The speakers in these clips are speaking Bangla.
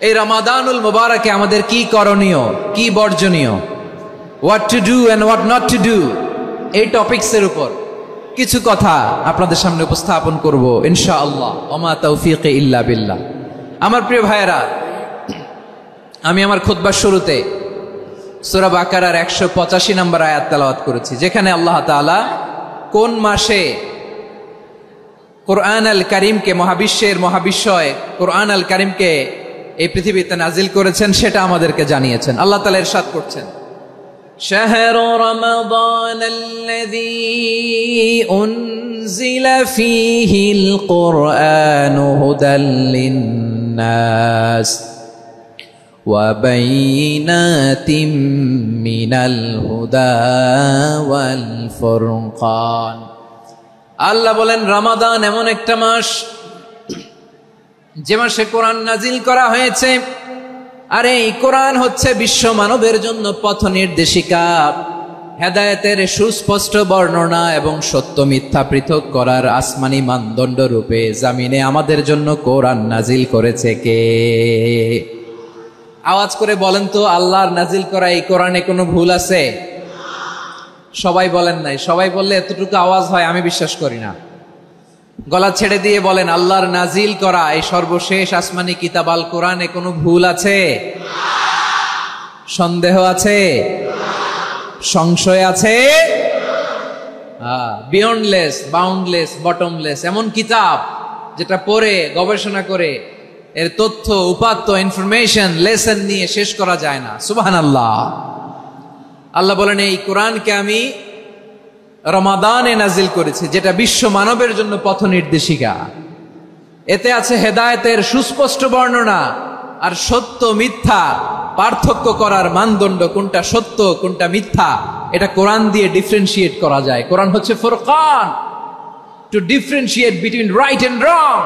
এই রমাদানুল মুবারকে আমাদের কি করণীয়, কি বর্জনীয়, what to do and what not to do, এই টপিকসের উপর কিছু কথা আপনাদের সামনে উপস্থাপন করব ইনশাআল্লাহ। ওমা তৌফিকে ইল্লা বিল্লাহ। আমার প্রিয় ভাইয়েরা, আমি আমার খুতবার শুরুতে সূরা বাকারার 185 নম্বর আয়াত তেলাওয়াত করেছি, যেখানে আল্লাহ তাআলা কোন মাসে কোরআন আল কারীমকে, মহাবিশ্বের মহাবিশ্বয় কোরআন আল কারীমকে এই পৃথিবীতে নাজিল করেছেন সেটা আমাদেরকে জানিয়েছেন। আল্লাহ তাআলা ইরশাদ করছেন, শাহরু রমাদান আল্লাযী উনজিলা ফীহিল কুরআনু হুদাল লিন্নাস ওয়া বাইয়িনাতিম মিনাল হুদা ওয়াল ফুরকান। আল্লাহ বলেন, রমাদান এমন একটা মাস যে মাসে কোরআন নাজিল করা হয়েছে। আর এই কোরআন হচ্ছে বিশ্ব মানবের জন্য পথ নির্দেশিকা, হেদায়েতের সুস্পষ্ট বর্ণনা এবং সত্য মিথ্যা পৃথক করার আসমানি মানদণ্ড রূপে জামিনে আমাদের জন্য কোরআন নাজিল করেছে কে? আওয়াজ করে বলেন তো, আল্লাহর নাজিল করা এই কোরআনে কোনো ভুল আছে? সবাই বলেন নাই। সবাই বললে এতটুকু আওয়াজ হয় আমি বিশ্বাস করি না। গলা ছেড়ে দিয়ে বলেন, আল্লাহর নাজিল করা এই সর্বশেষ আসমানি কিতাব আল কোরআনে কোনো ভুল আছে? সন্দেহ আছে? সংশয় আছে? বিয়ন্ডলেস, বাউন্ডলেস, বটমলেস এমন কিতাব যেটা পড়ে গবেষণা করে এর তথ্য, উপাত্ত, ইনফরমেশন, লেসন নিয়ে শেষ করা যায় না। সুবহানাল্লাহ। আল্লাহ বলেন, এই কোরআনকে আমি রমাদানে নাজিল করেছি, যেটা বিশ্ব মানবের জন্য পথ নির্দেশিকা। এতে আছে হেদায়েতের সুস্পষ্ট বর্ণনা আর সত্য মিথ্যা পার্থক্য করার মানদণ্ড, কোনটা সত্য কোনটা মিথ্যা এটা কোরআন দিয়ে ডিফারেন্সিয়েট করা যায়। কোরআন হচ্ছে ফুরকান, to differentiate between right and wrong.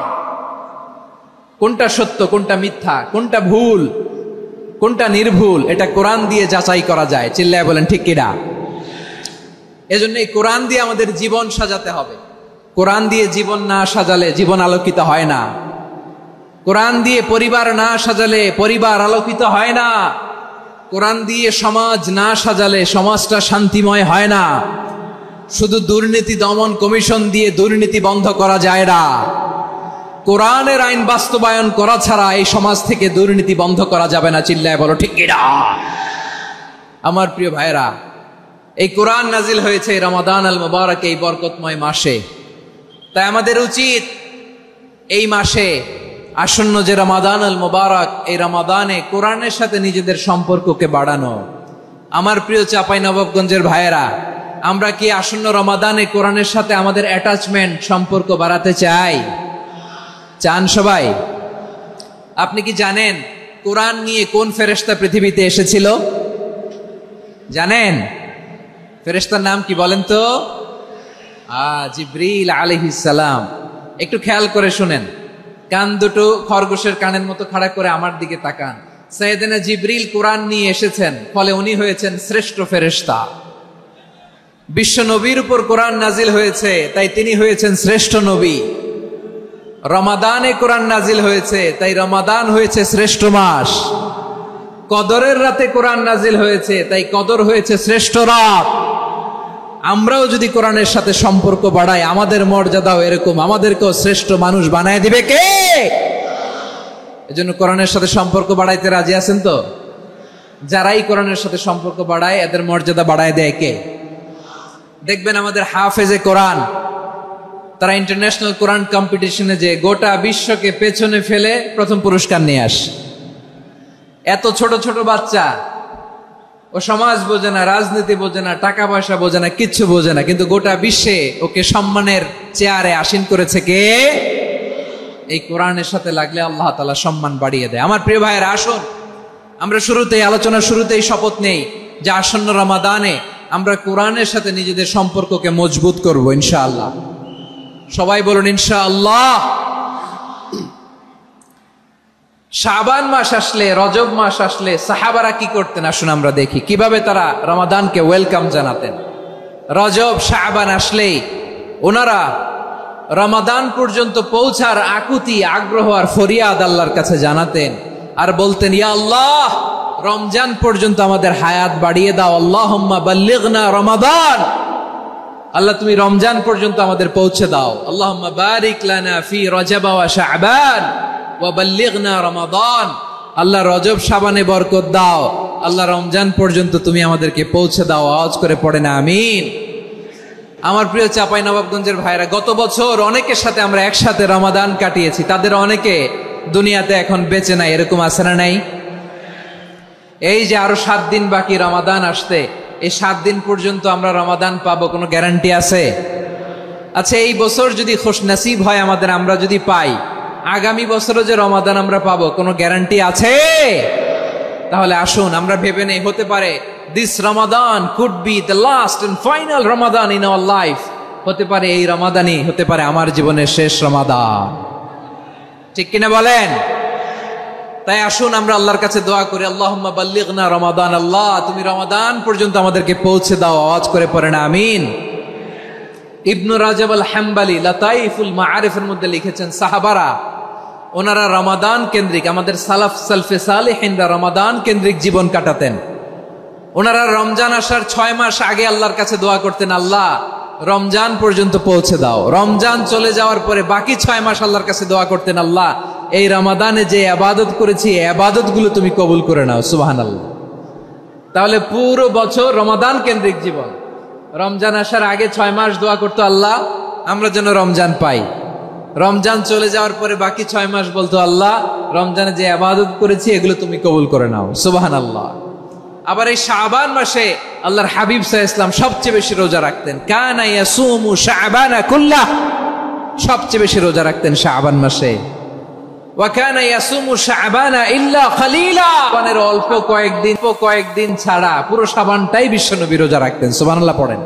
কোনটা সত্য কোনটা মিথ্যা, কোনটা ভুল কোনটা নির্ভুল, এটা কোরআন দিয়ে যাচাই করা যায়। চিল্লায় বলেন ঠিক কিনা? এজন্য এই কোরআন দিয়ে আমাদের জীবন সাজাতে হবে। কোরআন দিয়ে জীবন না সাজালে জীবন আলোকিত হয় না। কোরআন দিয়ে পরিবার না সাজালে পরিবার আলোকিত হয় না। কোরআন দিয়ে সমাজ না সাজালে সমাজটা শান্তিময় হয় না। শুধু দুর্নীতি দমন কমিশন দিয়ে দুর্নীতি বন্ধ করা যায় না। কোরআনের আইন বাস্তবায়ন করা ছাড়া এই সমাজ থেকে দুর্নীতি বন্ধ করা যাবে না। চিল্লায় বলো ঠিক কিনা? আমার প্রিয় ভাইরা, এই কোরআন নাজিল হয়েছে রমাদান আল মুবারক, এই বরকতময় মাসে। তাই আমাদের উচিত এই মাসে আসন্ন যে রমাদান আল মুবারক, এই রমাদানে কোরআনের সাথে নিজেদের সম্পর্ককে বাড়ানো। আমার প্রিয় চাঁপাইনবাবগঞ্জের ভাইয়েরা, আমরা কি আসন্ন রমাদানে কোরআনের সাথে আমাদের অ্যাটাচমেন্ট, সম্পর্ক বাড়াতে চাই? চান সবাই? আপনি কি জানেন কোরআন নিয়ে কোন ফেরেশতা পৃথিবীতে এসেছিল? জানেন? ফেরেশতার নাম কি বলেন তো? জিবরিল আলাইহিস সালাম। একটু খেয়াল করে শুনেন, কান দুটো খরগোশের কানের মতো খাড়া করে আমার দিকে তাকান। সাইয়েদনা জিবরিল কোরআন নিয়ে এসেছেন, ফলে উনি হয়েছেন শ্রেষ্ঠ ফেরেশতা। বিশ্ব নবীর উপর কোরআন নাজিল হয়েছে, তাই তিনি হয়েছেন শ্রেষ্ঠ নবী। রমাদানে কোরআন নাজিল হয়েছে, তাই রমাদান হয়েছে শ্রেষ্ঠ মাস। কদরের রাতে কোরআন নাজিল হয়েছে, তাই কদর হয়েছে শ্রেষ্ঠ রাত। আমরাও যদি কোরআনের সাথে সম্পর্ক বাড়াই, আমাদের মর্যাদাও এরকম, আমাদেরকেও শ্রেষ্ঠ মানুষ বানায় দিবে কে? এজন্য কোরআনের সাথে সম্পর্ক বাড়াইতে রাজি আছেন তো? যারাই কোরআনের সাথে সম্পর্ক বাড়ায় এদের মর্যাদা বাড়ায় দেয় কে? দেখবেন আমাদের হাফেজে কোরআন, তারা ইন্টারন্যাশনাল কোরআন কম্পিটিশনে যে গোটা বিশ্বকে পেছনে ফেলে প্রথম পুরস্কার নিয়ে আসে। এত ছোট ছোট বাচ্চা, ও সমাজ বোঝে না, রাজনীতি বোঝে না, টাকা পয়সা বোঝে না, কিচ্ছু বোঝে না, কিন্তু গোটা বিশ্বে ওকে সম্মানের চেয়ারে আসীন করেছে কে? এই কোরআনের সাথে লাগলে আল্লাহ তাআলা সম্মান বাড়িয়ে দেয়। আমার প্রিয় ভাইয়েরা, আসুন আমরা আলোচনার শুরুতেই শপথ নেই যে আসন্ন রমাদানে আমরা কোরআনের সাথে নিজেদের সম্পর্ককে মজবুত করব ইনশাআল্লাহ। সবাই বলুন ইনশাআল্লাহ। শাবান মাস আসলে, রজব মাস আসলে সাহাবারা কি করতেন আসুন আমরা দেখি, কিভাবে তারা রমাদানকে ওয়েলকাম জানাতেন। রজব শাবান আসলেই ওনারা রমাদান পর্যন্ত পৌঁছার আকুতি, আগ্রহ আর ফরিয়াদ আল্লাহর কাছে জানাতেন। আর বলতেন, ইয়া আল্লাহ, রমজান পর্যন্ত আমাদের হায়াত বাড়িয়ে দাও। আল্লাহুম্মা বাল্লিগনা রমাদান, আল্লাহ তুমি রমজান পর্যন্ত আমাদের পৌঁছে দাও। আল্লাহুম্মা বারিক লানা ফি রজব ওয়া শাবান ওয়া বাল্লিগনা রমাদান, আল্লাহ রজব শাবানে বরকত দাও, আল্লাহ রমজান পর্যন্ত তুমি আমাদেরকে পৌঁছে দাও। আওয়াজ করে পড়েন আমিন। আমার প্রিয় চাঁপাইনবাবগঞ্জের ভাইরা, গত বছর অনেকের সাথে আমরা একসাথে রমাদান কাটিয়েছি, তাদের অনেকে দুনিয়াতে এখন বেঁচে নাই, এরকম আছে না নাই? এই যে আরো 7 দিন বাকি রমাদান আসতে, এই 7 দিন পর্যন্ত আমরা রমাদান পাবো, কোনো গ্যারান্টি আছে? আচ্ছা, এই বছর যদি খুশনসিব হয় আমাদের, আমরা যদি পাই, আগামী বছরও যে রমাদান আমরা পাবো, কোনো গ্যারান্টি আছে? তাহলে আসুন আমরা ভেবে নেই, হতে পারে this Ramadan could be the last and final Ramadan in our life. হতে পারে এই রমাদানই হতে পারে আমার জীবনের শেষ রমাদান। ঠিক কিনা বলেন? তাই আসুন আমরা আল্লাহর কাছে দোয়া করি, আল্লাহুম্মা বাল্লিগনা রমাদান, আল্লাহ তুমি রমাদান পর্যন্ত আমাদেরকে পৌঁছে দাও। আওয়াজ করে পড়েন আমিন। ইবনু রাজব আল হাম্বালি লাতাইফুল মাআরিফের মধ্যে লিখেছেন, সাহাবারা ওনারা রমাদান কেন্দ্রিক, আমাদের সালাফ সালফে সালেহিনরা রমাদান কেন্দ্রিক জীবন কাটাতেন। ওনারা রমজান আসার 6 মাস আগে আল্লাহর কাছে দোয়া করতেন, আল্লাহ রমজান পর্যন্ত পৌঁছে দাও। রমজান চলে যাওয়ার পরে বাকি 6 মাস আল্লাহর কাছে দোয়া করতেন, আল্লাহ এই রমাদানে যে ইবাদত করেছি, এই ইবাদতগুলো তুমি কবুল করে নাও। সুবহানাল্লাহ। তাহলে পুরো বছর রমাদান কেন্দ্রিক জীবন। রমজান আসার আগে 6 মাস দোয়া করতো, আল্লাহ আমরা যেন রমজান পাই। রমজান চলে যাওয়ার পরে বাকি 6 মাস বলতো, আল্লাহ রমজানে যে ইবাদত করেছি এগুলো তুমি কবুল করে নাও। সুবহানাল্লাহ। আবার এই শাবান মাসে আল্লাহর হাবিব সাল্লাল্লাহু আলাইহি ওয়াসাল্লাম সবচেয়ে বেশি রোজা রাখতেন। কানা ইয়াসুমু শাবানা কুল্লাহ, সবচেয়ে বেশি রোজা রাখতেন শাবান মাসে। ওয়া কানা ইয়াসুমু শাবানা ইল্লা খালিলা, শাবানের অল্প কয়েকদিন ছাড়া পুরো শাবানটাই বিশ্বনবী রোজা রাখতেন। সুবহানাল্লাহ পড়েন।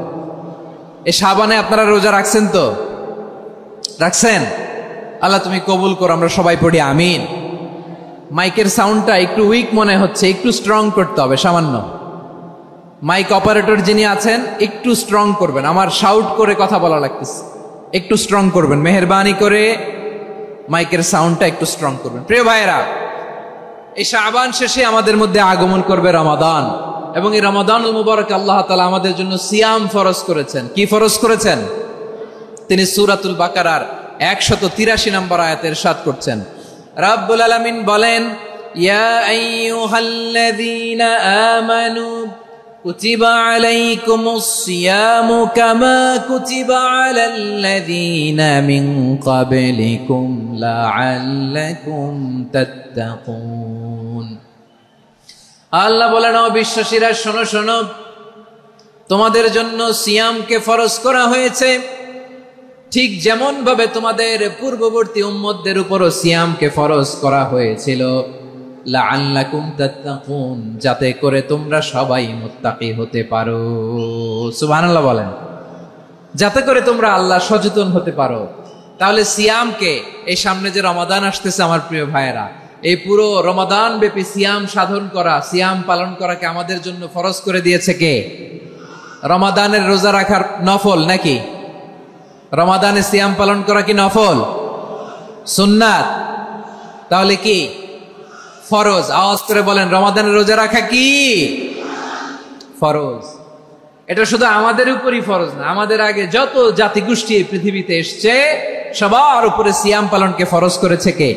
এই শাবানে আপনারা রোজা রাখছেন তো? রাখছেন? আল্লাহ তুমি কবুল করো, আমরা সবাই পড়ি আমিন। মাইকের সাউন্ডটা একটু উইক মনে হচ্ছে, একটু স্ট্রং করতে হবে সামান্য। মাইক অপারেটর যিনি আছেন একটু স্ট্রং করবেন, আমার শাউট করে কথা বলা লাগতেছে, একটু স্ট্রং করবেন মেহেরবানি করে, মাইকের সাউন্ডটা একটু স্ট্রং করবেন। প্রিয় ভাইয়েরা, এই শাবান শেষে আমাদের মধ্যে আগমন করবে রমাদান, এবং এই রমাদানুল মুবারক আল্লাহ তাআলা আমাদের জন্য সিয়াম ফরজ করেছেন। কি ফরজ করেছেন? তিনি সূরাতুল বাকারার 183 নম্বর আয়াতে ইরশাদ করছেন, রাব্বুল আলামিন বলেন, ইয়া আইয়ুহাল্লাযীনা আমানু কুতিবা আলাইকুমুস সিয়ামু কামা কুতিবা আলাল্লাযীনা মিন ক্বাবলিকুম লাআল্লাকুম তাত্তাকুন। আল্লাহ বলেন, ও বিশ্বাসীরা শোনো শোনো, তোমাদের জন্য সিয়ামকে ফরজ করা হয়েছে, ঠিক যেমন ভাবে তোমাদের পূর্ববর্তী উম্মতদের উপরও সিয়ামকে ফরজ করা হয়েছিল, লাআল্লাকুম তাত্তাকুন, যাতে করে তোমরা সবাই মুত্তাকি হতে পারো। সুবহানাল্লাহ বলেন, যাতে করে তোমরা আল্লাহ সচেতন হতে পারো। তাহলে সিয়ামকে, এই সামনে যে রমাদান আসতেছে আমার প্রিয় ভাইয়েরা, এই পুরো রমাদান ব্যাপী সিয়াম সাধন করা, সিয়াম পালন করাকে আমাদের জন্য ফরজ করে দিয়েছে কে? রমাদানের রোজা রাখার নফল নাকি? রমাদানে সিয়াম পালন করা কি নফল? সুন্নাত? তাহলে কি ফরজ? আওয়াজ করে বলেন, রমাদানের রোজা রাখা কি ফরজ? এটা শুধু আমাদের উপরই ফরজ না, আমাদের আগে যত জাতিগোষ্ঠী এই পৃথিবীতে এসছে সবার উপরে সিয়াম পালনকে ফরজ করেছে কে?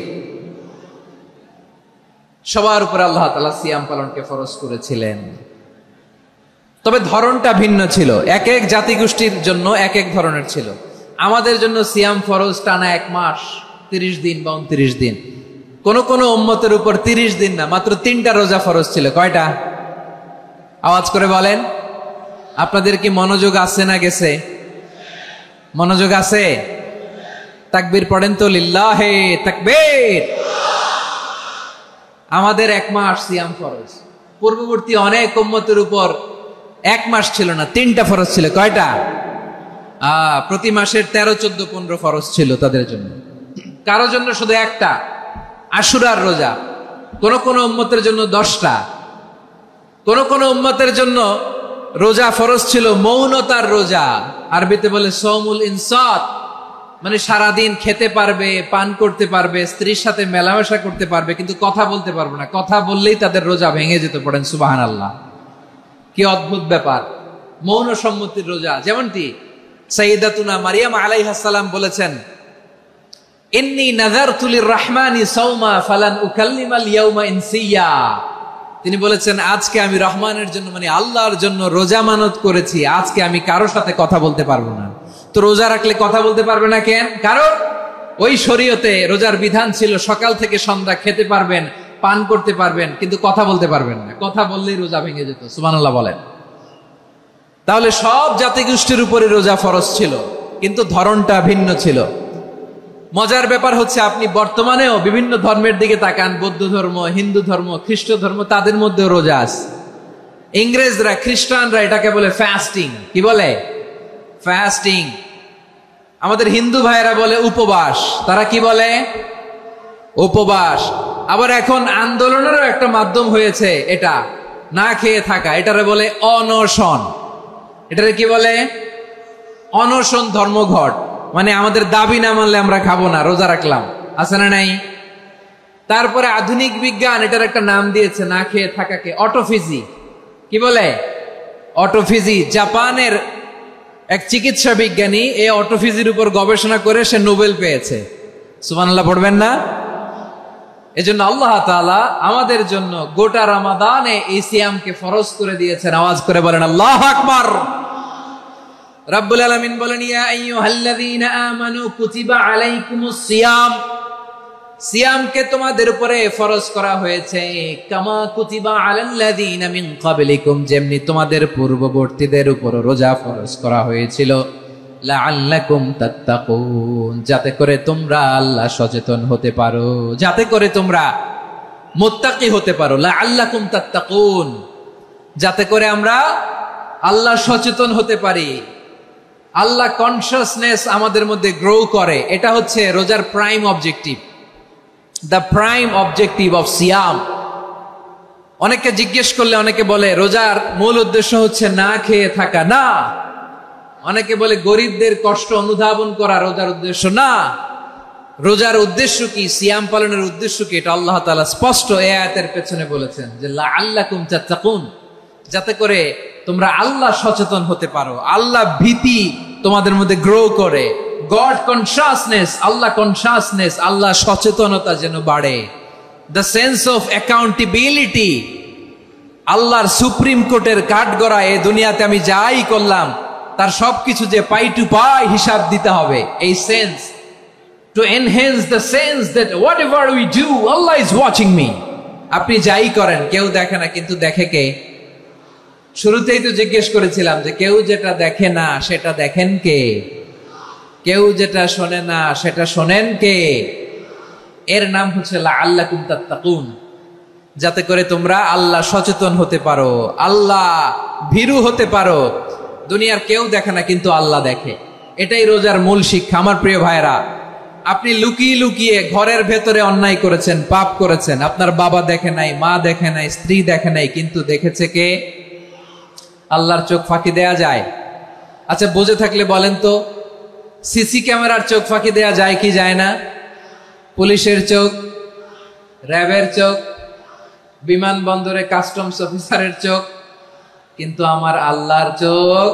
সবার উপরে আল্লাহ তাআলা সিয়াম পালনকে ফরজ করেছিলেন। তবে ধরনটা ভিন্ন ছিল, এক এক জাতিগোষ্ঠীর জন্য এক এক ধরনের ছিল। আমাদের জন্য সিয়াম ফরজ টানা 1 মাস 30 দিন বা 29 দিন। কোন কোন উম্মতের উপর 30 দিন না, মাত্র 3টা রোজা ফরজ ছিল। কয়টা? আওয়াজ করে বলেন। আপনাদের কি মনোযোগ আছে না গেছে? মনোযোগ আছে? তাকবীর পড়েন তো, লিল্লাহে তাকবীর। আমাদের 1 মাস সিয়াম ফরজ। পূর্ববর্তী অনেক উম্মতের উপর 1 মাস ছিল না, 3টা ফরজ ছিল। কয়টা? প্রতি মাসের 13, 14, 15 ফরজ ছিল তাদের জন্য। কারো জন্য শুধু একটা, আশুরার রোজা। কোন কোন উম্মতের জন্য 10টা। কোন কোন উম্মতের জন্য রোজা ফরজ ছিল মৌনতার রোজা, আরবিতে বলে সৌমুল ইনসাত। মানে সারাদিন খেতে পারবে, পান করতে পারবে, স্ত্রীর সাথে মেলামেশা করতে পারবে, কিন্তু কথা বলতে পারবে না। কথা বললেই তাদের রোজা ভেঙে যেত। পড়েন সুবহানাল্লাহ। কি অদ্ভুত ব্যাপার! মৌন সম্মতির রোজা। যেমনটি সাইয়্যিদাতুনা মারিয়াম আলাইহিস সালাম বলেছেন, ইন্নী নাযারতু লির-রাহমানি সাওমা ফালান উকাল্লিমাল ইয়াওমা ইনসিয়া। তিনি বলেছেন, আজকে আমি রহমানের জন্য, মানে আল্লাহর জন্য রোজা মানত করেছি, আজকে আমি কারোর সাথে কথা বলতে পারবো না। তো রোজা রাখলে কথা বলতে পারবে না কেন? কারণ ওই শরীয়তে রোজার বিধান ছিল সকাল থেকে সন্ধ্যা খেতে পারবেন, পান করতে পারবেন, কিন্তু কথা বলতে পারবেন না। কথা বললেই রোজা ভেঙে যেত। সুবহানাল্লাহ বলেন। তাহলে সব জাতিগোষ্ঠীর উপরে রোজা ফরজ ছিল, কিন্তু ধরনটা ভিন্ন ছিল। মজার ব্যাপার হচ্ছে, আপনি বর্তমানেও বিভিন্ন ধর্মের দিকে তাকান, বৌদ্ধ ধর্ম, হিন্দু ধর্ম, খ্রিস্ট ধর্ম, তাদের মধ্যেও রোজা আছে। ইংরেজরা, খ্রিস্টানরা এটাকে বলে ফাস্টিং। কি বলে? ফাস্টিং। আমাদের হিন্দু ভাইয়েরা বলে উপবাস। তারা কি বলে? উপবাস। আবার এখন আন্দোলনেরও একটা মাধ্যম হয়েছে এটা, না খেয়ে থাকা। এটারে বলে অনশন। এটারে কি বলে? অনশন ধর্মঘট। মানে আমাদের দাবি না মানলে আমরা খাবো না, রোজা রাখলাম। আছে না নাই? তারপরে আধুনিক বিজ্ঞান এটার একটা নাম দিয়েছে না খেয়ে থাকাকে, অটোফিজি। কি বলে? অটোফিজি। জাপানের এক চিকিৎসা বিজ্ঞানী এই অটোফিজির উপর গবেষণা করে সে নোবেল পেয়েছে। সুবহানাল্লাহ পড়বেন না? এজন্য আল্লাহ তাআলা আমাদের জন্য গোটা রমাদানে এই সিয়ামকে ফরজ করে দিয়েছেন। আওয়াজ করে বলেন আল্লাহু আকবার। রাব্বুল আলামিন বলেন, ইয়া আইয়ুহাল্লাযীনা আমানু কুতিবা আলাইকুমুস সিয়াম। সিয়ামকে তোমাদের উপরে ফরজ করা হয়েছে, কামা কুতিবা আলাল্লাযীনা মিন ক্বাবলিকুম, যেমনি তোমাদের পূর্ববর্তীদের উপর রোজা ফরজ করা হয়েছিল, লাআল্লাকুম তাত্তাকুন, যাতে করে তোমরা আল্লাহ সচেতন হতে পারো, যাতে করে তোমরা মুত্তাকি হতে পারো। লাআল্লাকুম তাত্তাকুন, যাতে করে আমরা আল্লাহ সচেতন হতে পারি, আল্লাহ কনসিয়াসনেস আমাদের মধ্যে গ্রো করে। এটা হচ্ছে রোজার prime objective, the prime objective of সিয়াম। অনেকে জিজ্ঞেস করলে অনেকে বলে রোজার মূল উদ্দেশ্য হচ্ছে না খেয়ে থাকা। না। অনেকে বলে গরিবদের কষ্ট অনুধাবন করা রোজার উদ্দেশ্য। না। রোজার উদ্দেশ্য কি? সিয়াম পালনের উদ্দেশ্য কি? এটা আল্লাহ তাআলা স্পষ্ট এই আয়াতের পেছনে বলেছেন যে লাআল্লাকুম তাত্তাকুন, যাতে করে তোমরা আল্লাহ সচেতন হতে পারো, আল্লাহ ভীতি তোমাদের মধ্যে গ্রো করে, গড কনসিয়াসনেস, আল্লাহ কনসিয়াসনেস, আল্লাহ সচেতনতা যেন বাড়ে, দ্য সেন্স অফ অ্যাকাউন্টেবিলিটি। আল্লাহর সুপ্রিম কোর্টের কাঠগড়া এই দুনিয়াতে আমি যাই করলাম তার সবকিছু যে পাই টু পাই হিসাব দিতে হবে, এই sense, to enhance the sense that what ever we do Allah is watching me. আপনি যাই করেন কেউ দেখে না, কিন্তু দেখে কে? শুরুতেই তো জিজ্ঞেস করেছিলাম যে কেউ যেটা দেখে না সেটা দেখেন কে? কেউ যেটা শোনে না সেটা শোনেন কে? এর নাম হচ্ছে লাআল্লাকুম তাত্তাকুন, যাতে করে তোমরা আল্লাহ সচেতন হতে পারো, আল্লাহ ভীরু হতে পারো। দুনিয়ার কেউ দেখে না, কিন্তু আল্লাহ দেখে। এটাই রোজার মূল শিক্ষা। আমার প্রিয় ভাইরা, আপনি লুকিয়ে লুকিয়ে ঘরের ভেতরে অন্যায় করেছেন, পাপ করেছেন, আপনার বাবা দেখে নাই, মা দেখে নাই, স্ত্রী দেখে নাই, কিন্তু দেখেছে কে? আল্লাহর চোখ ফাঁকি দেয়া যায়? আচ্ছা, বুঝে থাকলে বলেন তো, সিসি ক্যামেরার চোখ ফাঁকি দেয়া যায় কি যায় না? পুলিশের চোখ, র্যাবের চোখ, বিমানবন্দরে কাস্টমস অফিসারের চোখ, কিন্তু আমার আল্লাহর চোখ?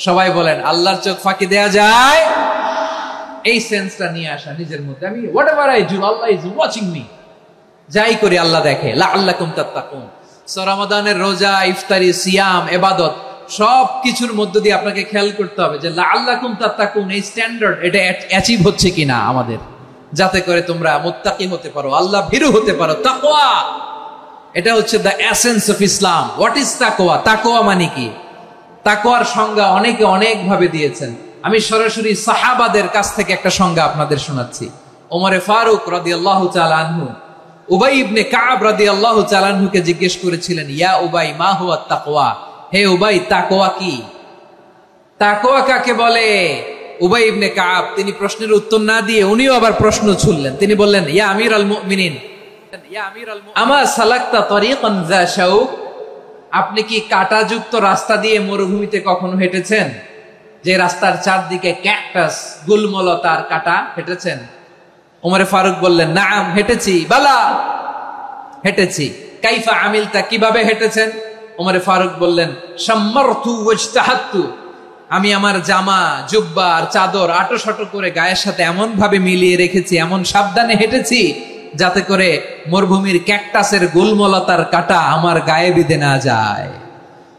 সবাই বলেন, আল্লাহর চোখ ফাঁকি দেয়া যায়? এই সেন্সটা নিয়ে আসা নিজের মধ্যে, আমি whatever I do Allah is watching me, যাই করি আল্লাহ দেখে। লাআল্লাকুম তাত্তাকুন। রমাদানের রোজা, ইফতারি, সিয়াম, ইবাদত সব কিছুর মধ্য দিয়ে আপনাকে খেয়াল করতে হবে যে লাআল্লাকুম তাত্তাকুন এই স্ট্যান্ডার্ড এটা অ্যাচিভ হচ্ছে কিনা আমাদের, যাতে করে তোমরা মুত্তাকি হতে পারো, আল্লাহ ভীরু হতে পারো। তাকওয়া, এটা হচ্ছে the essence of Islam. What is তাকওয়া? তাকওয়া মানে কি? তাকওয়ার সংজ্ঞা অনেকে অনেক ভাবে দিয়েছেন। আমি সরাসরি সাহাবাদের কাছ থেকে একটা সংজ্ঞা আপনাদের শোনাচ্ছি। ওমরে ফারুক রাদিয়াল্লাহু তাআলা আনহু উবাই ইবনে কাব রাদিয়াল্লাহু তাআলা আনহুকে জিজ্ঞেস করেছিলেন, ইয়া উবাই মা হুয়া তাকওয়া? হে উবাই, তাকওয়া কি? তাকওয়া কাকে বলে? উবাই ইবনে কাব তিনি প্রশ্নের উত্তর না দিয়ে উনিও আবার প্রশ্ন ছুড়লেন। তিনি বললেন, ইয়া আমিরুল মুমিনিন, আমা সালাকতা তরিকান যা শাউক, আপনি কি কাঁটাযুক্ত রাস্তা দিয়ে মরুভূমিতে কখনো হেঁটেছেন? যে রাস্তার চারদিকে ক্যাকটাস, গুলমলতার কাটা, হেঁটেছেন? ওমরে ফারুক বললেন, নাম, হেঁটেছি। বালা, হেঁটেছি। কাইফা আমিলতা, কিভাবে হেঁটেছেন? ওমরে ফারুক বললেন, শাম্মারতু ওয়াজতাহাতু, আমি আমার জামা, জুব্বা আর চাদর আটোসাটো করে গায়ের সাথে এমন ভাবে মিলিয়ে রেখেছি, এমন সাবধানে হেঁটেছি যাতে করে মরুভূমির ক্যাকটাসের গুলমলতার কাটা আমার গায়ে বিঁধে না যায়।